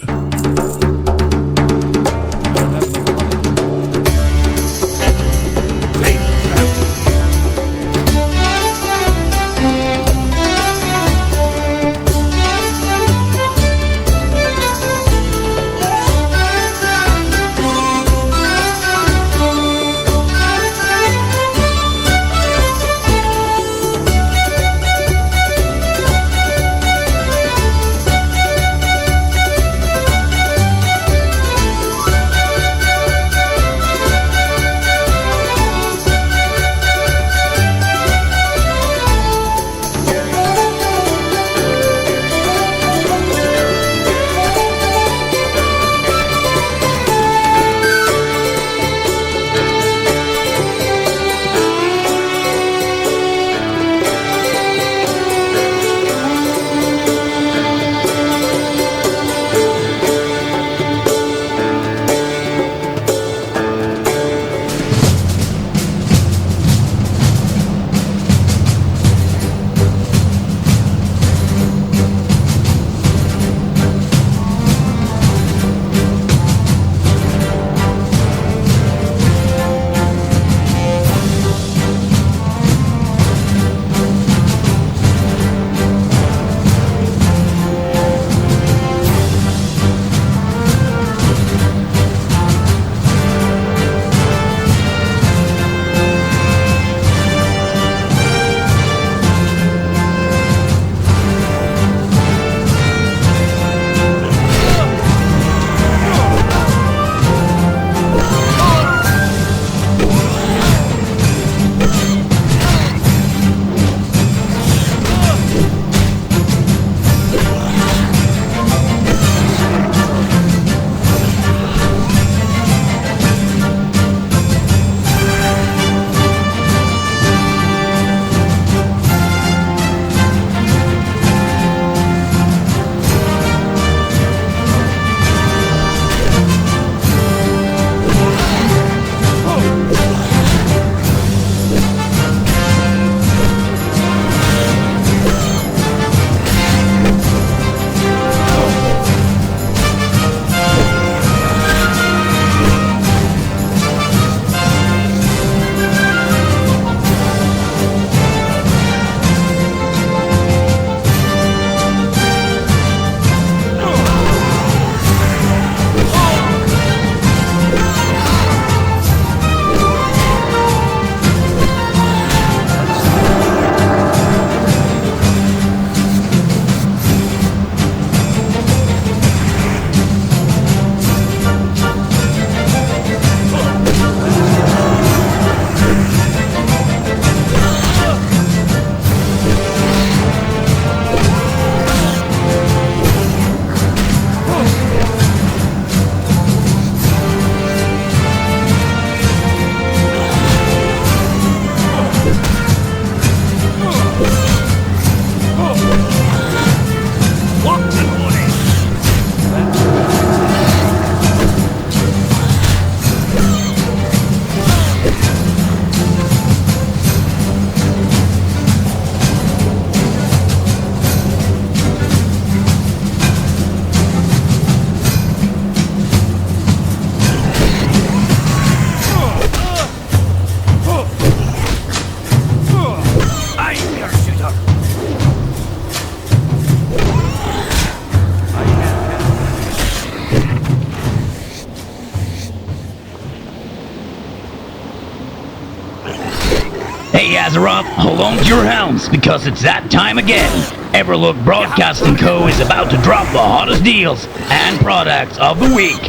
Hey Azeroth, hold on to your helms because it's that time again. Everlook Broadcasting Co. is about to drop the hottest deals and products of the week.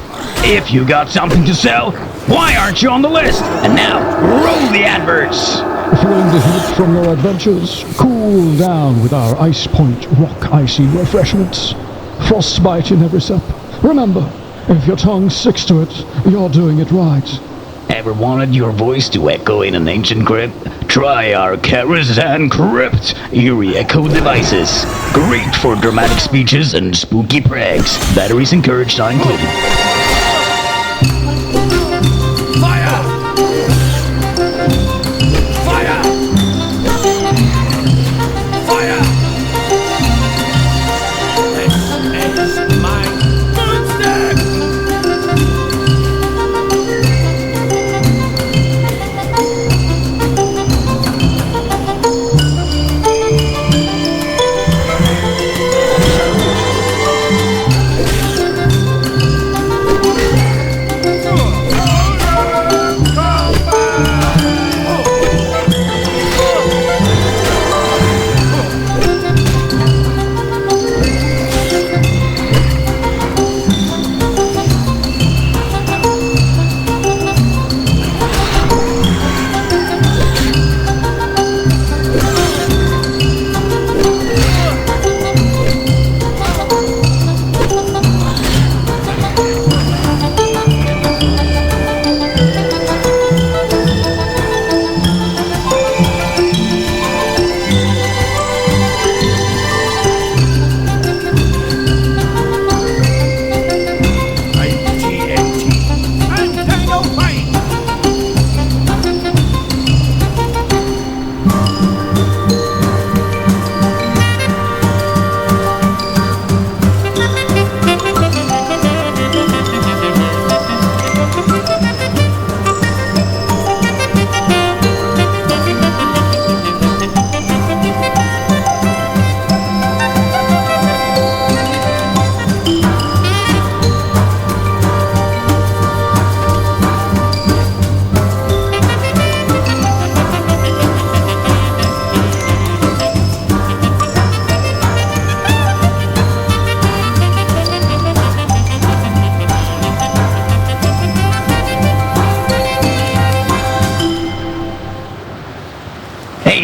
If you got something to sell, why aren't you on the list? And now, roll the adverts! Feeling the heat from your adventures? Cool down with our Ice Point Rock Icy refreshments. Frostbite in every sip. Remember, if your tongue sticks to it, you're doing it right. Ever wanted your voice to echo in an ancient crypt? Try our Karazhan Crypt eerie echo devices. Great for dramatic speeches and spooky prags. Batteries encouraged are included. Fire! Fire! Fire! This is my footstep!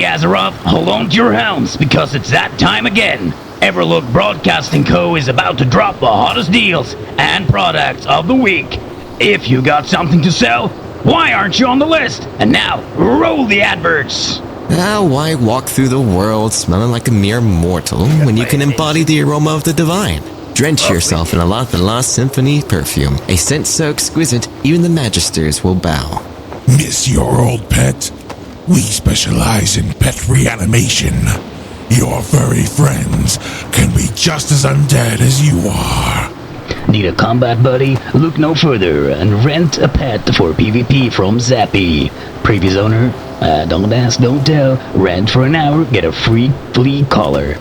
Azeroth, hold on to your helms because it's that time again. Everlook Broadcasting Co. is about to drop the hottest deals and products of the week. If you got something to sell, why aren't you on the list? And now, roll the adverts! Why walk through the world smelling like a mere mortal when you can embody the aroma of the divine? Drench yourself in a La the Lost Symphony perfume, a scent so exquisite even the Magisters will bow. Miss your old pet? We specialize in pet reanimation. Your furry friends can be just as undead as you are. Need a combat buddy? Look no further and rent a pet for PvP from Zappy. Previous owner? Don't ask, don't tell. Rent for an hour, get a free flea collar.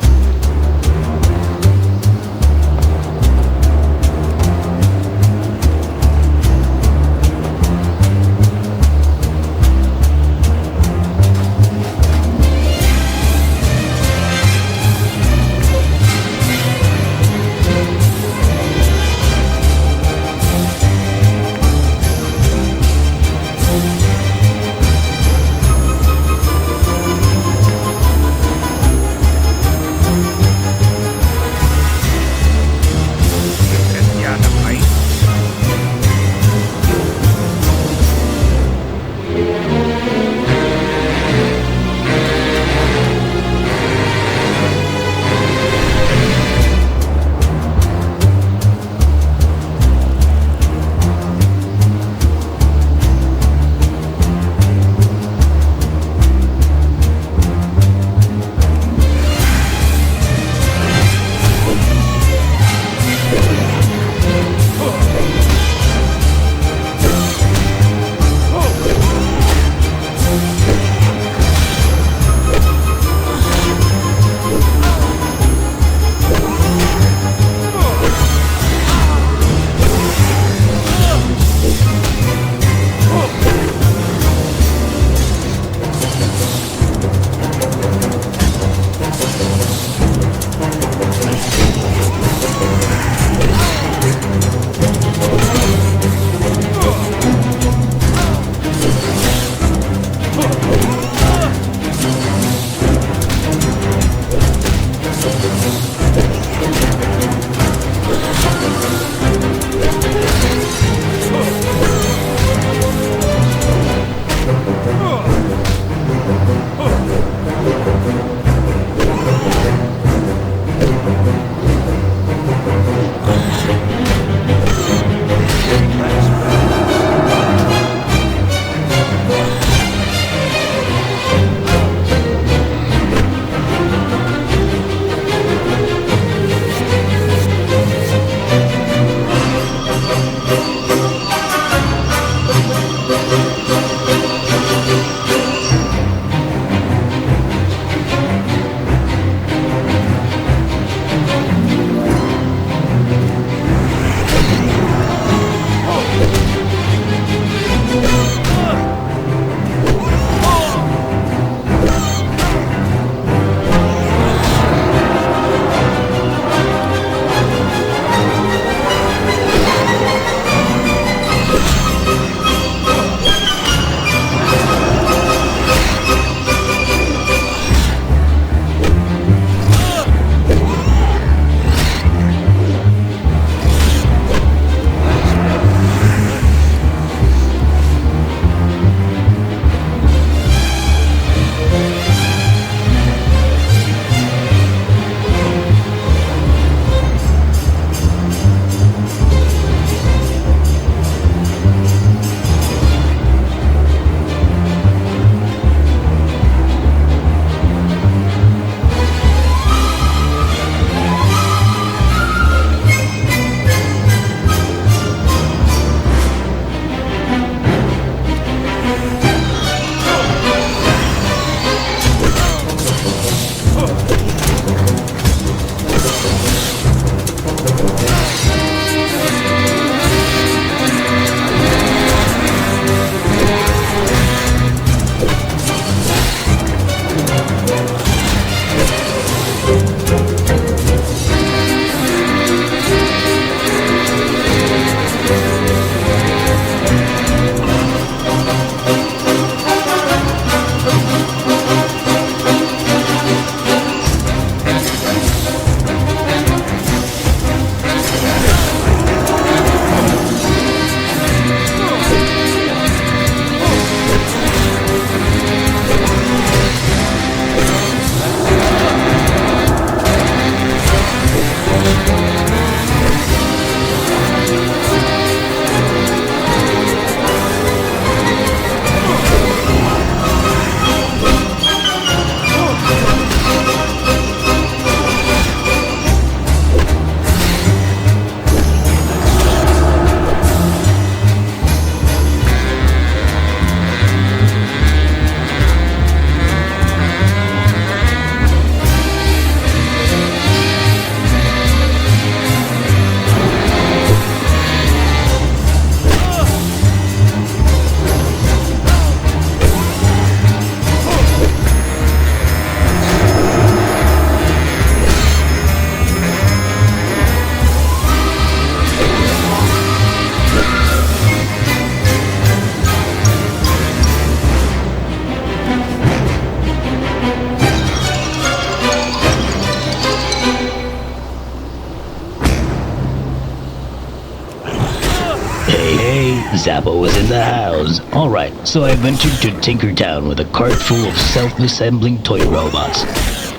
Hey, Zappo was in the house. Alright, so I ventured to Tinkertown with a cart full of self-assembling toy robots.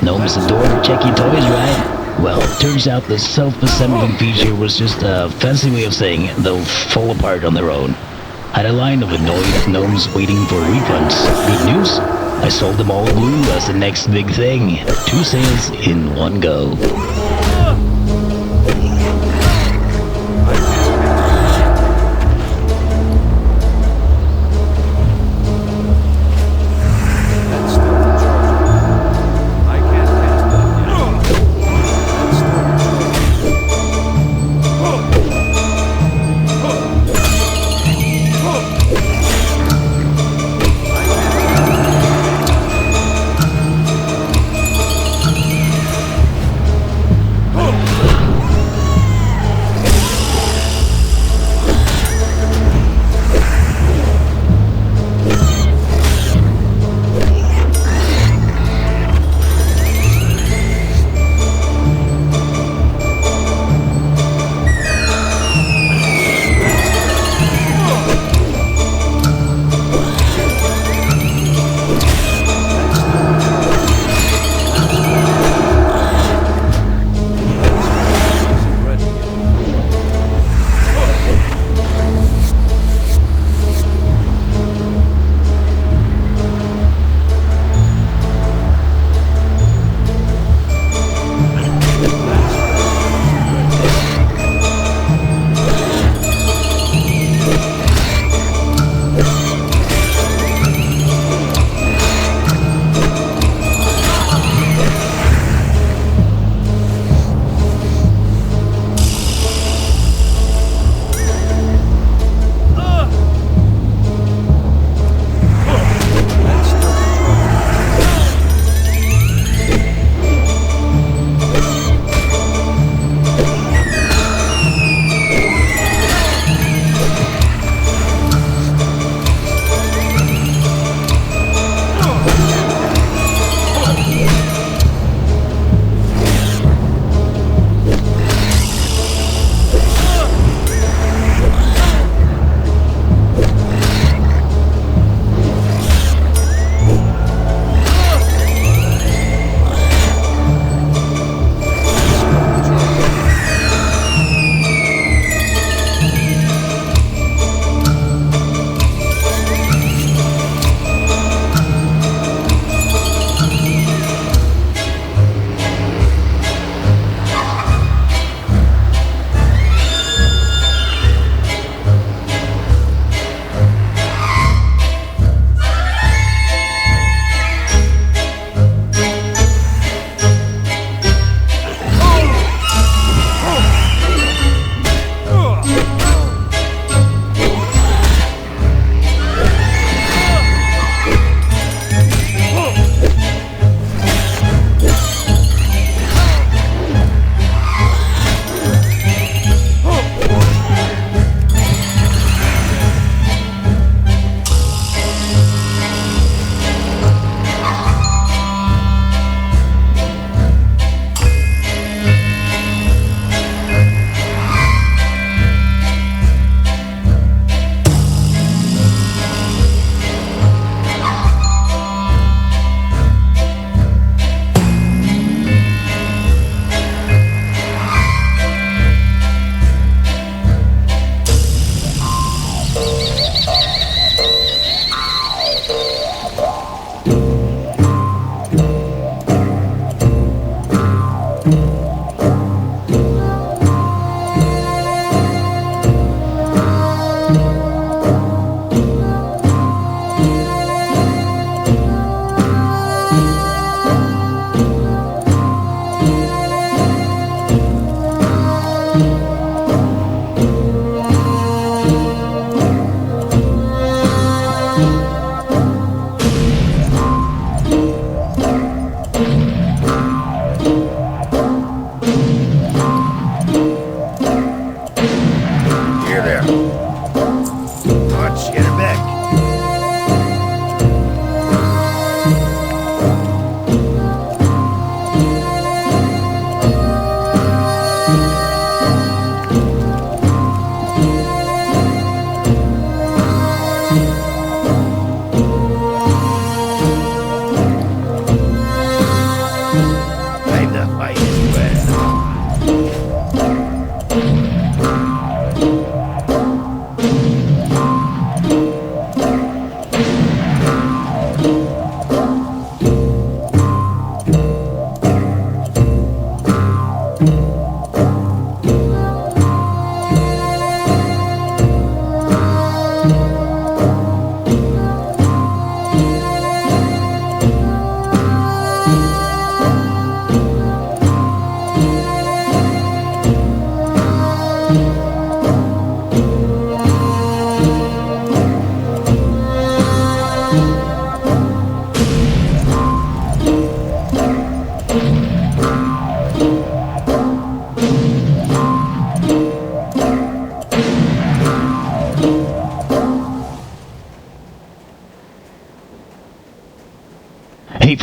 Gnomes adore checky toys, right? Well, turns out the self-assembling feature was just a fancy way of saying they'll fall apart on their own. Had a line of annoyed gnomes waiting for refunds. Good news? I sold them all blue as the next big thing. 2 sales in one go.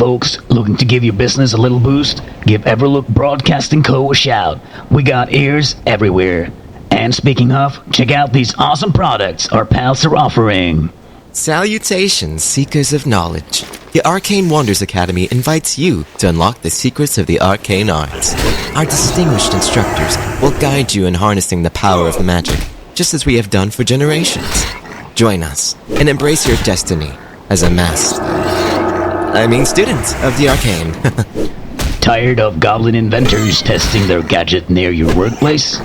folks, looking to give your business a little boost? Give Everlook Broadcasting Co. a shout. We got ears everywhere. And speaking of, check out these awesome products our pals are offering. Salutations, seekers of knowledge. The Arcane Wonders Academy invites you to unlock the secrets of the arcane arts. Our distinguished instructors will guide you in harnessing the power of magic, just as we have done for generations. Join us and embrace your destiny as a student of the arcane. Tired of goblin inventors testing their gadget near your workplace?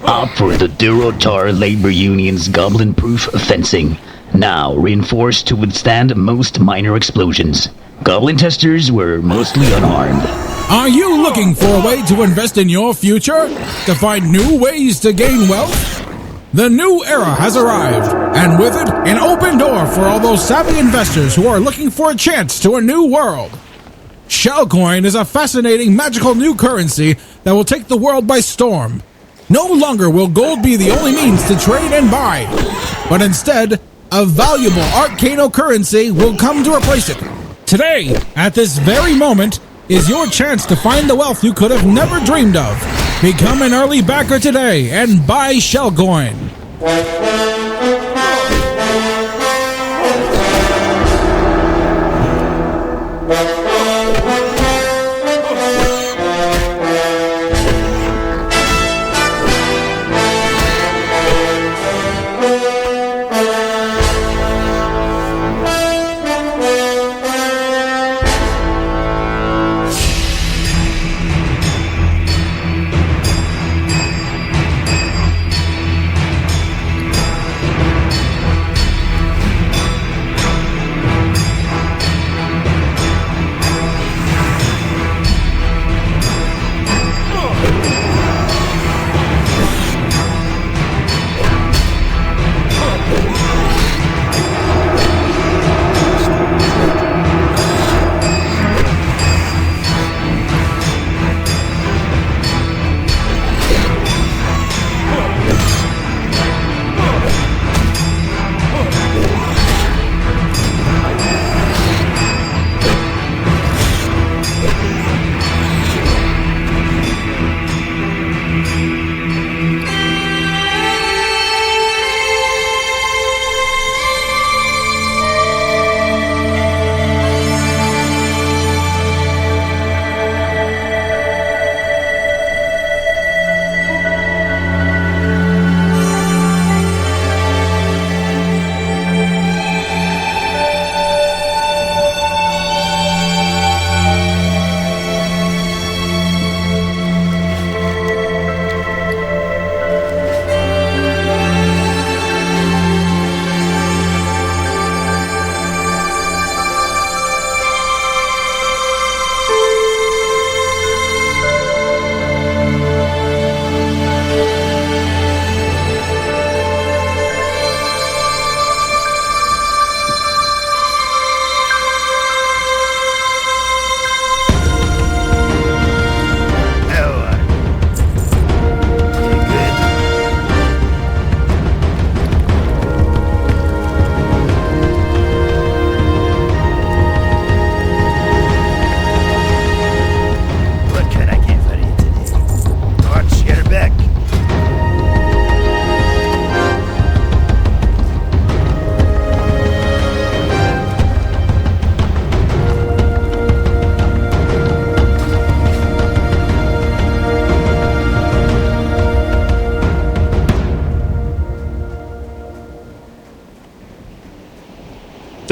Opt for the Durotar Labor Union's goblin-proof fencing. Now reinforced to withstand most minor explosions. Goblin testers were mostly unharmed. Are you looking for a way to invest in your future? To find new ways to gain wealth? The new era has arrived, and with it, an open door for all those savvy investors who are looking for a chance to a new world. Shellcoin is a fascinating magical new currency that will take the world by storm. No longer will gold be the only means to trade and buy, but instead, a valuable arcano currency will come to replace it. Today, at this very moment, is your chance to find the wealth you could have never dreamed of. Become an early backer today and buy Shellcoin.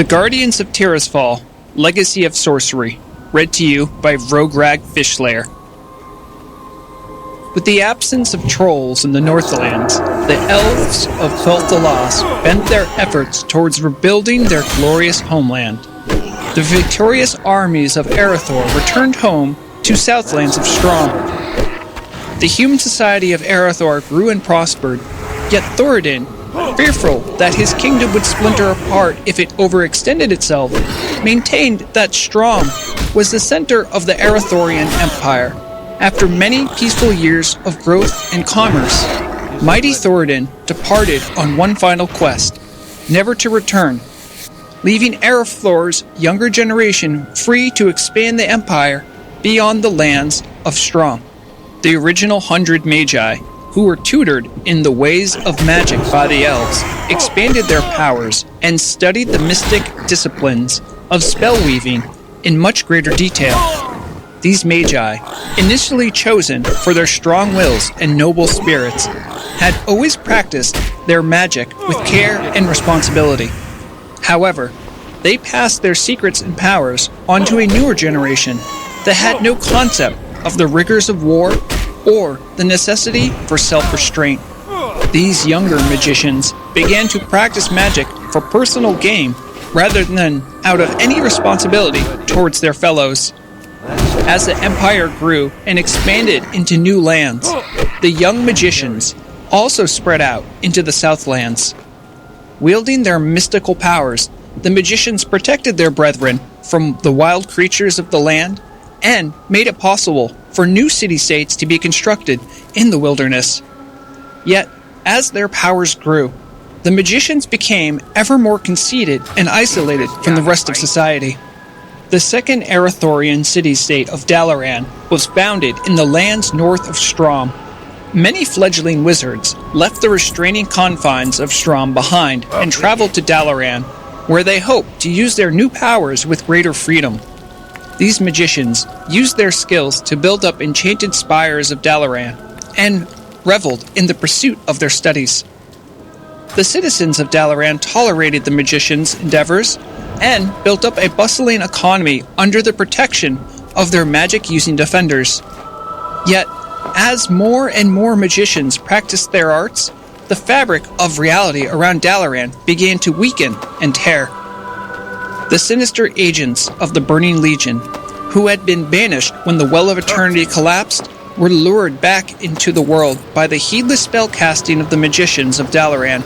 The Guardians of Tirisfal, Legacy of Sorcery, read to you by Rograg Fishlayer. With the absence of trolls in the Northlands, the elves of Felthalas bent their efforts towards rebuilding their glorious homeland. The victorious armies of Erethdor returned home to Southlands of Strom. The human society of Erethdor grew and prospered, yet Thoradin, fearful that his kingdom would splinter apart if it overextended itself, maintained that Strom was the center of the Erethdorian Empire. After many peaceful years of growth and commerce, mighty Thoradin departed on one final quest, never to return. leaving Aeroflor's younger generation free to expand the empire beyond the lands of Strom. The original 100 Magi, who were tutored in the ways of magic by the elves, expanded their powers and studied the mystic disciplines of spellweaving in much greater detail. These Magi, initially chosen for their strong wills and noble spirits, had always practiced their magic with care and responsibility. However, they passed their secrets and powers onto a newer generation that had no concept of the rigors of war or the necessity for self-restraint. These younger magicians began to practice magic for personal gain rather than out of any responsibility towards their fellows. As the empire grew and expanded into new lands, the young magicians also spread out into the Southlands. Wielding their mystical powers, the magicians protected their brethren from the wild creatures of the land and made it possible for new city-states to be constructed in the wilderness. Yet, as their powers grew, the magicians became ever more conceited and isolated from the rest of society. The second Arathorian city-state of Dalaran was founded in the lands north of Strom. Many fledgling wizards left the restraining confines of Strom behind and traveled to Dalaran, where they hoped to use their new powers with greater freedom. These magicians used their skills to build up enchanted spires of Dalaran and reveled in the pursuit of their studies. The citizens of Dalaran tolerated the magicians' endeavors and built up a bustling economy under the protection of their magic-using defenders. Yet, as more and more magicians practiced their arts, the fabric of reality around Dalaran began to weaken and tear. The sinister agents of the Burning Legion, who had been banished when the Well of Eternity collapsed, were lured back into the world by the heedless spellcasting of the magicians of Dalaran.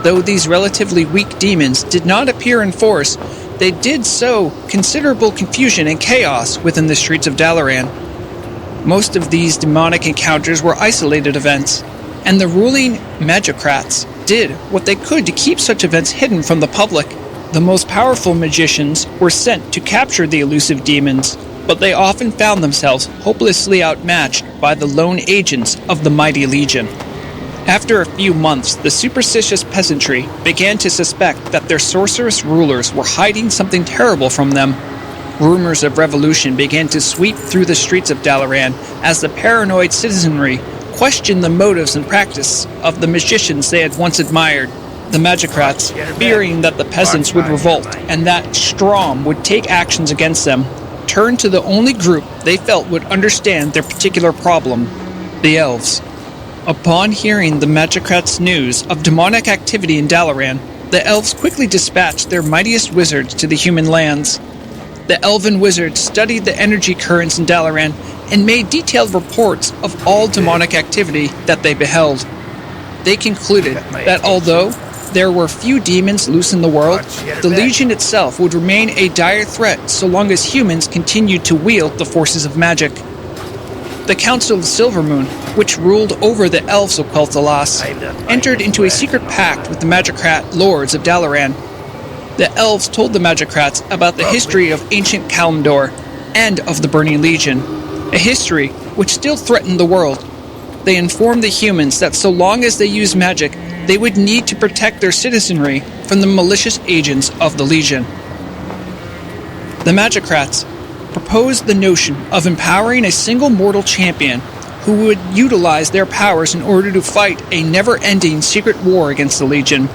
Though these relatively weak demons did not appear in force, they did sow considerable confusion and chaos within the streets of Dalaran. Most of these demonic encounters were isolated events, and the ruling magicrats did what they could to keep such events hidden from the public. The most powerful magicians were sent to capture the elusive demons, but they often found themselves hopelessly outmatched by the lone agents of the mighty Legion. After a few months, the superstitious peasantry began to suspect that their sorceress rulers were hiding something terrible from them. Rumors of revolution began to sweep through the streets of Dalaran as the paranoid citizenry questioned the motives and practice of the magicians they had once admired. The magicrats, fearing that the peasants would revolt and that Strom would take actions against them, turned to the only group they felt would understand their particular problem, the elves. Upon hearing the magicrats' news of demonic activity in Dalaran, the elves quickly dispatched their mightiest wizards to the human lands. The elven wizards studied the energy currents in Dalaran and made detailed reports of all demonic activity that they beheld. They concluded that although there were few demons loose in the world, the Legion itself would remain a dire threat so long as humans continued to wield the forces of magic. The Council of Silvermoon, which ruled over the elves of Quel'Thalas, entered into a secret pact with the magicrat lords of Dalaran. The elves told the magicrats about the history of ancient Kalimdor and of the Burning Legion, a history which still threatened the world. They informed the humans that so long as they used magic, they would need to protect their citizenry from the malicious agents of the Legion. The magicrats proposed the notion of empowering a single mortal champion who would utilize their powers in order to fight a never-ending secret war against the Legion.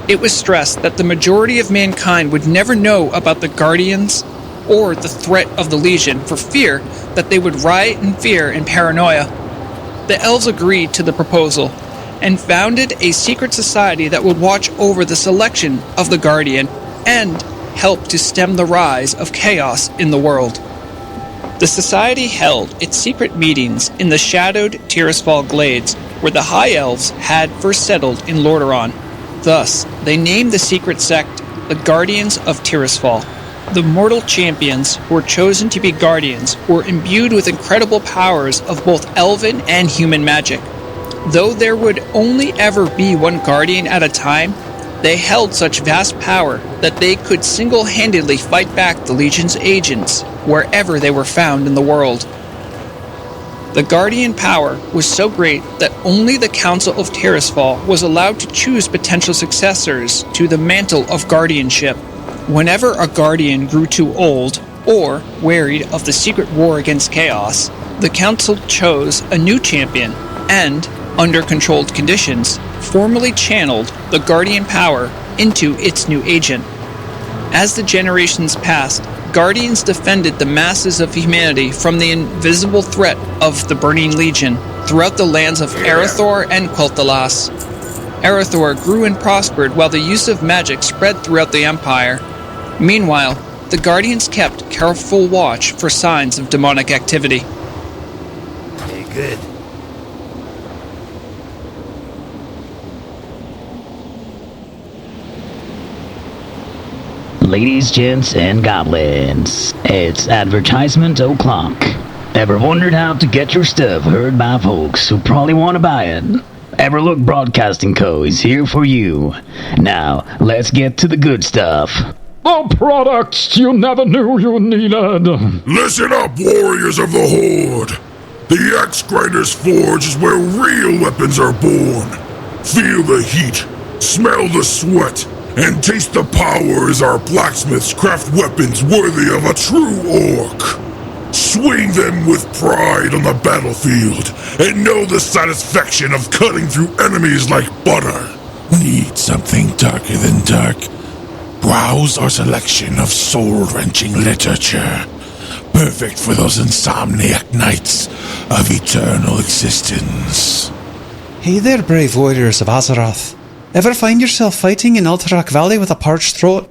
It was stressed that the majority of mankind would never know about the Guardians or the threat of the Legion for fear that they would riot in fear and paranoia. The elves agreed to the proposal and founded a secret society that would watch over the selection of the Guardian and help to stem the rise of chaos in the world. The society held its secret meetings in the shadowed Tirisfal Glades, where the High Elves had first settled in Lordaeron. Thus, they named the secret sect the Guardians of Tirisfal. The mortal champions who were chosen to be guardians were imbued with incredible powers of both elven and human magic. Though there would only ever be one guardian at a time, They held such vast power that they could single-handedly fight back the Legion's agents wherever they were found in the world. The Guardian power was so great that only the Council of Terrasfall was allowed to choose potential successors to the mantle of guardianship. Whenever a Guardian grew too old, or wearied of the secret war against Chaos, the Council chose a new champion and, under controlled conditions, formally channeled the Guardian power into its new agent. As the generations passed, Guardians defended the masses of humanity from the invisible threat of the Burning Legion throughout the lands of Arathor and Quel'Thalas. Arathor grew and prospered while the use of magic spread throughout the Empire. Meanwhile, the Guardians kept careful watch for signs of demonic activity. Very good. Ladies, gents, and goblins, it's advertisement o'clock. Ever wondered how to get your stuff heard by folks who probably want to buy it? Everlook Broadcasting Co. is here for you. Now, let's get to the good stuff. The products you never knew you needed. Listen up, warriors of the Horde. The Axe Grinder's Forge is where real weapons are born. Feel the heat, smell the sweat, and taste the power as our blacksmiths craft weapons worthy of a true orc. Swing them with pride on the battlefield, and know the satisfaction of cutting through enemies like butter. Need something darker than dark? Browse our selection of soul-wrenching literature. Perfect for those insomniac nights of eternal existence. Hey there, brave warriors of Azeroth. Ever find yourself fighting in Alterac Valley with a parched throat?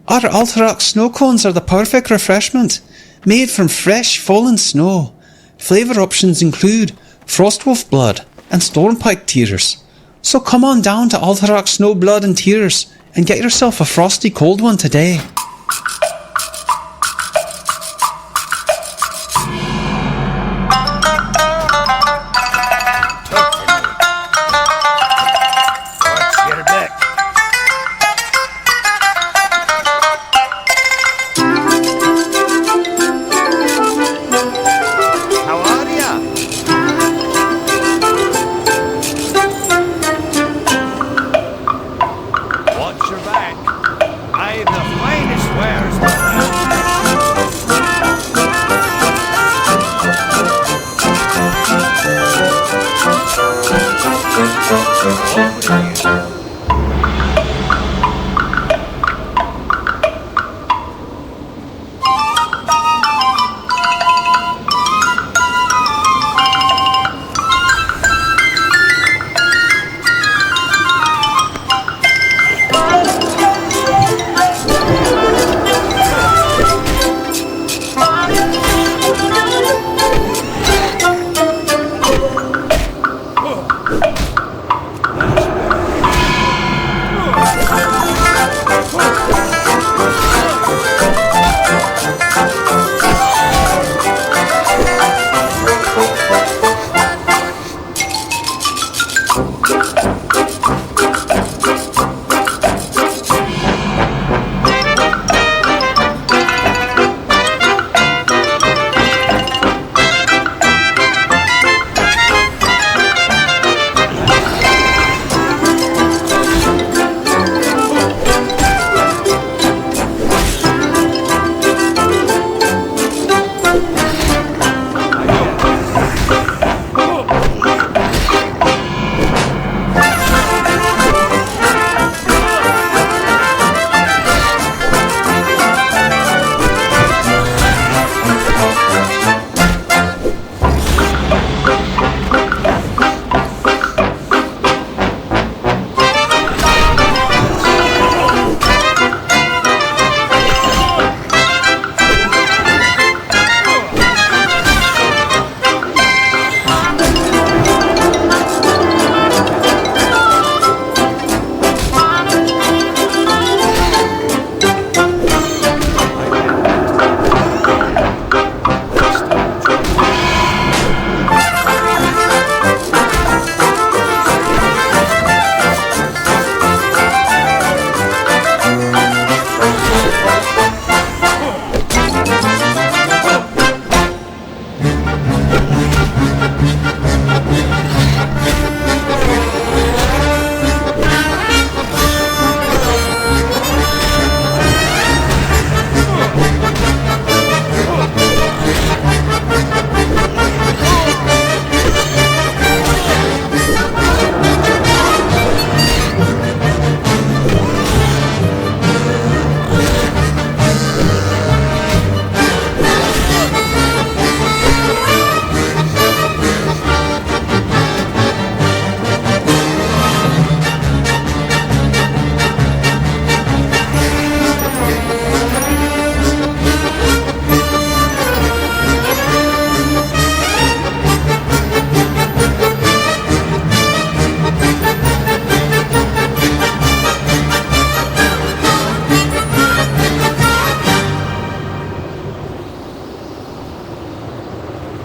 Our Alterac snow cones are the perfect refreshment, made from fresh, fallen snow. Flavour options include Frostwolf Blood and Stormpike Tears. So come on down to Alterac Snow Blood and Tears and get yourself a frosty cold one today.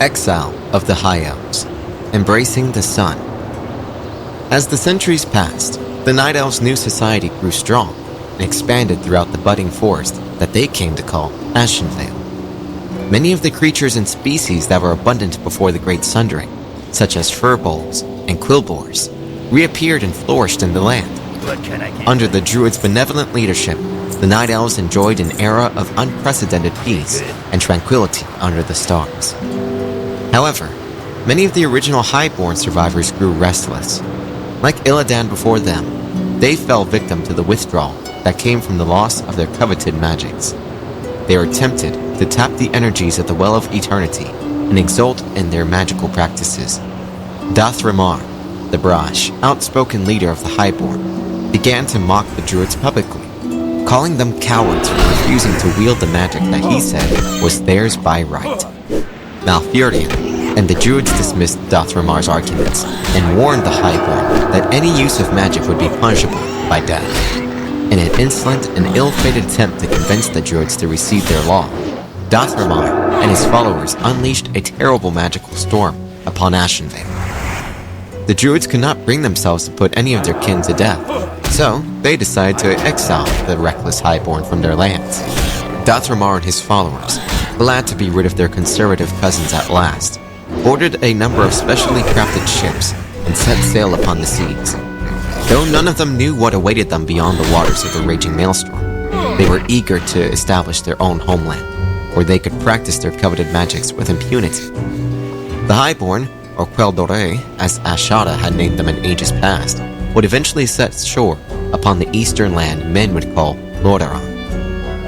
Exile of the High Elves, Embracing the Sun. As the centuries passed, the Night Elves' new society grew strong and expanded throughout the budding forest that they came to call Ashenvale. Many of the creatures and species that were abundant before the Great Sundering, such as furbolgs and quillboars, reappeared and flourished in the land. Under the Druids' benevolent leadership, the Night Elves enjoyed an era of unprecedented peace and tranquility under the stars. However, many of the original Highborn survivors grew restless. Like Illidan before them, they fell victim to the withdrawal that came from the loss of their coveted magics. They were tempted to tap the energies of the Well of Eternity and exult in their magical practices. Dathramar, the brash, outspoken leader of the Highborn, began to mock the Druids publicly, calling them cowards for refusing to wield the magic that he said was theirs by right. Malfurion and the Druids dismissed Dathramar's arguments and warned the Highborn that any use of magic would be punishable by death. In an insolent and ill-fated attempt to convince the Druids to receive their law, Dathramar and his followers unleashed a terrible magical storm upon Ashenvale. The Druids could not bring themselves to put any of their kin to death, so they decided to exile the reckless Highborn from their lands. Dathramar and his followers, glad to be rid of their conservative cousins at last, ordered a number of specially crafted ships and set sail upon the seas. Though none of them knew what awaited them beyond the waters of the raging maelstrom, they were eager to establish their own homeland, where they could practice their coveted magics with impunity. The Highborn, or Quel'Dorei, as Ashada had named them in ages past, would eventually set shore upon the eastern land men would call Lordaeron.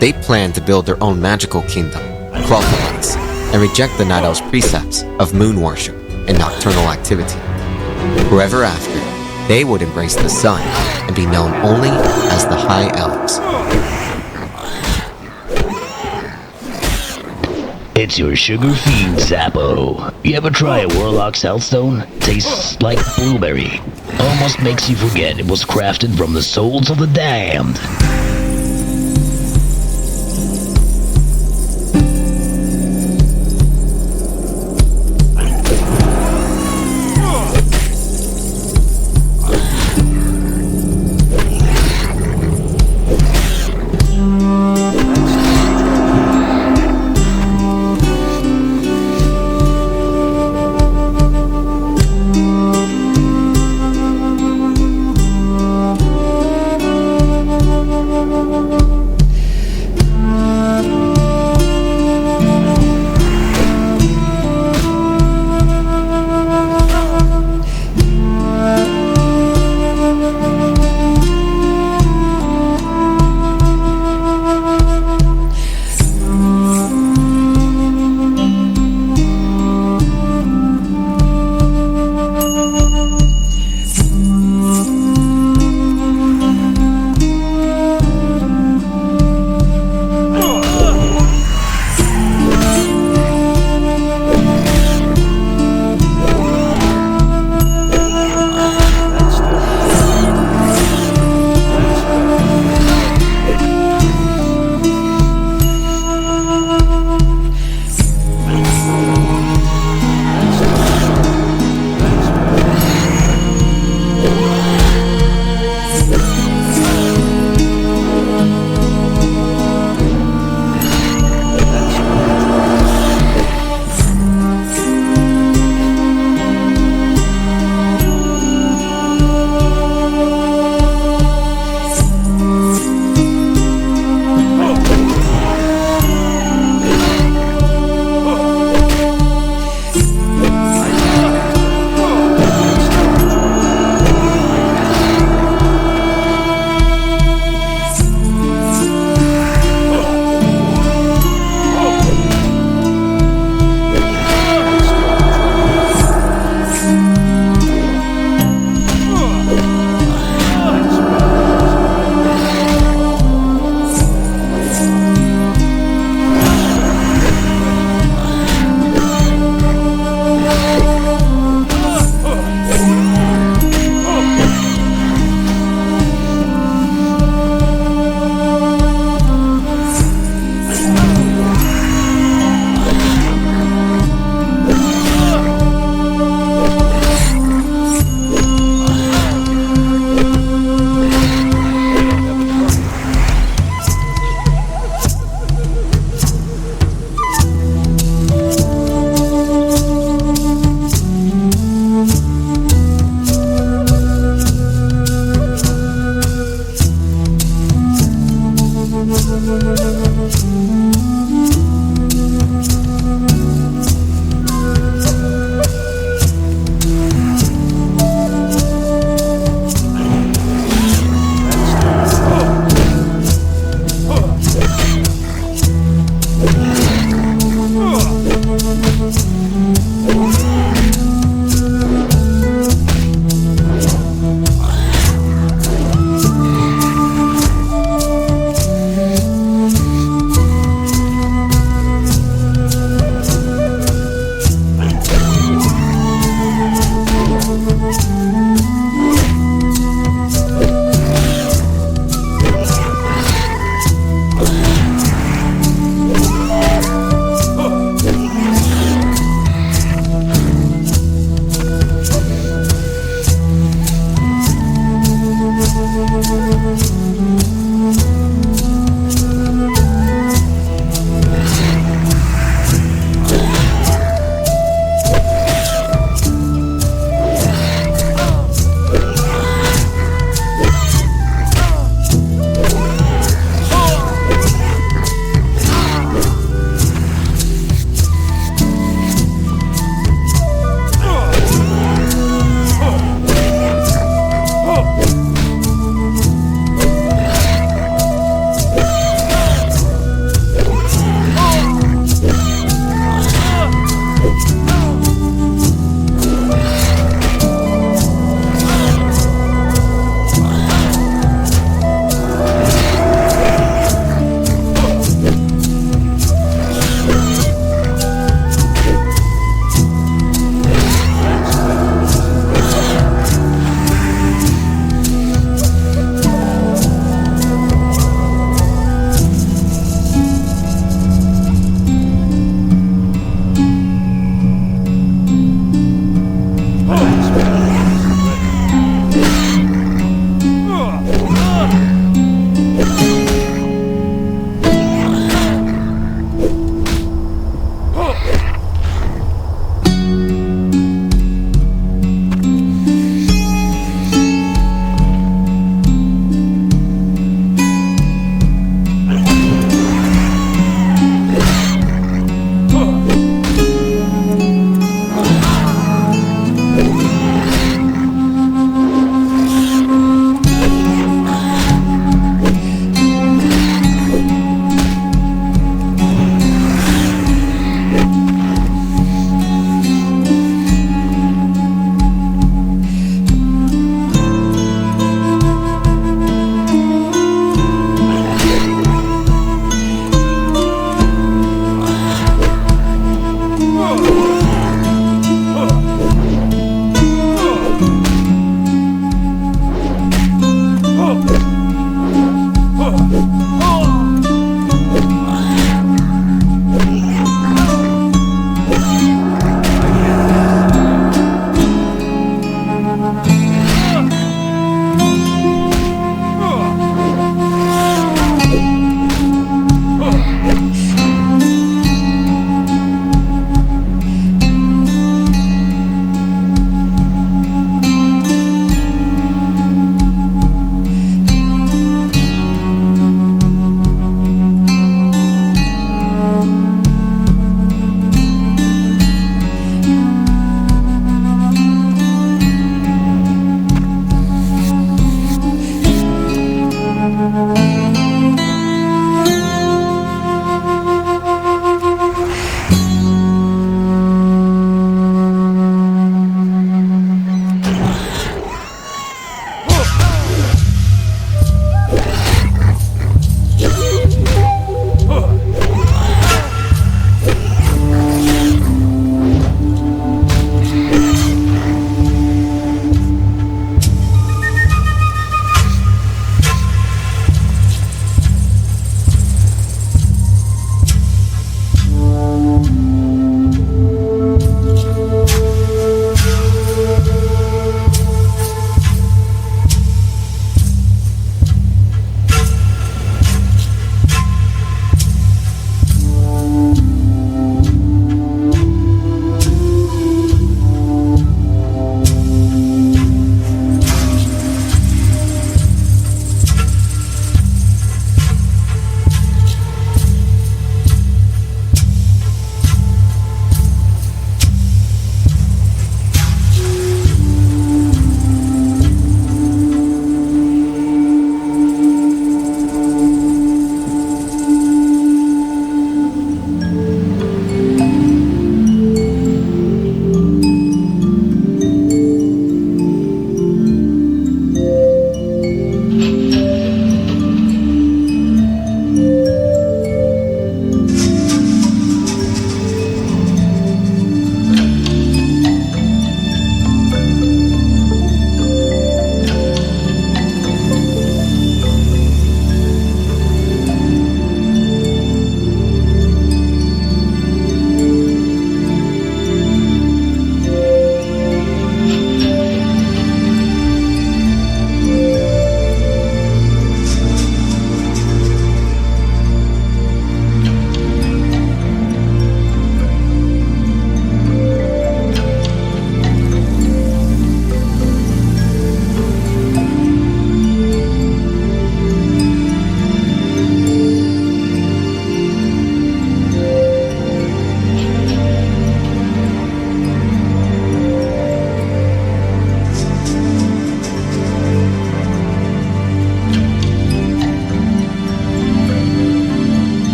They planned to build their own magical kingdom, Quel'Therese, and reject the Night Elves' precepts of moon worship and nocturnal activity. Forever after, they would embrace the sun and be known only as the High Elves. It's your sugar fiend, Zappo. You ever try a Warlock's Hellstone? Tastes like blueberry. Almost makes you forget it was crafted from the souls of the damned.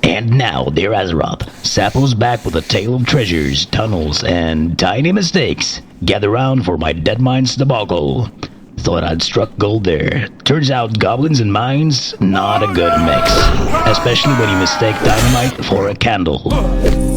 And now, dear Azeroth, Sappho's back with a tale of treasures, tunnels, and tiny mistakes. Gather round for my Deadmines debacle. Thought I'd struck gold there. Turns out goblins and mines, not a good mix. Especially when you mistake dynamite for a candle.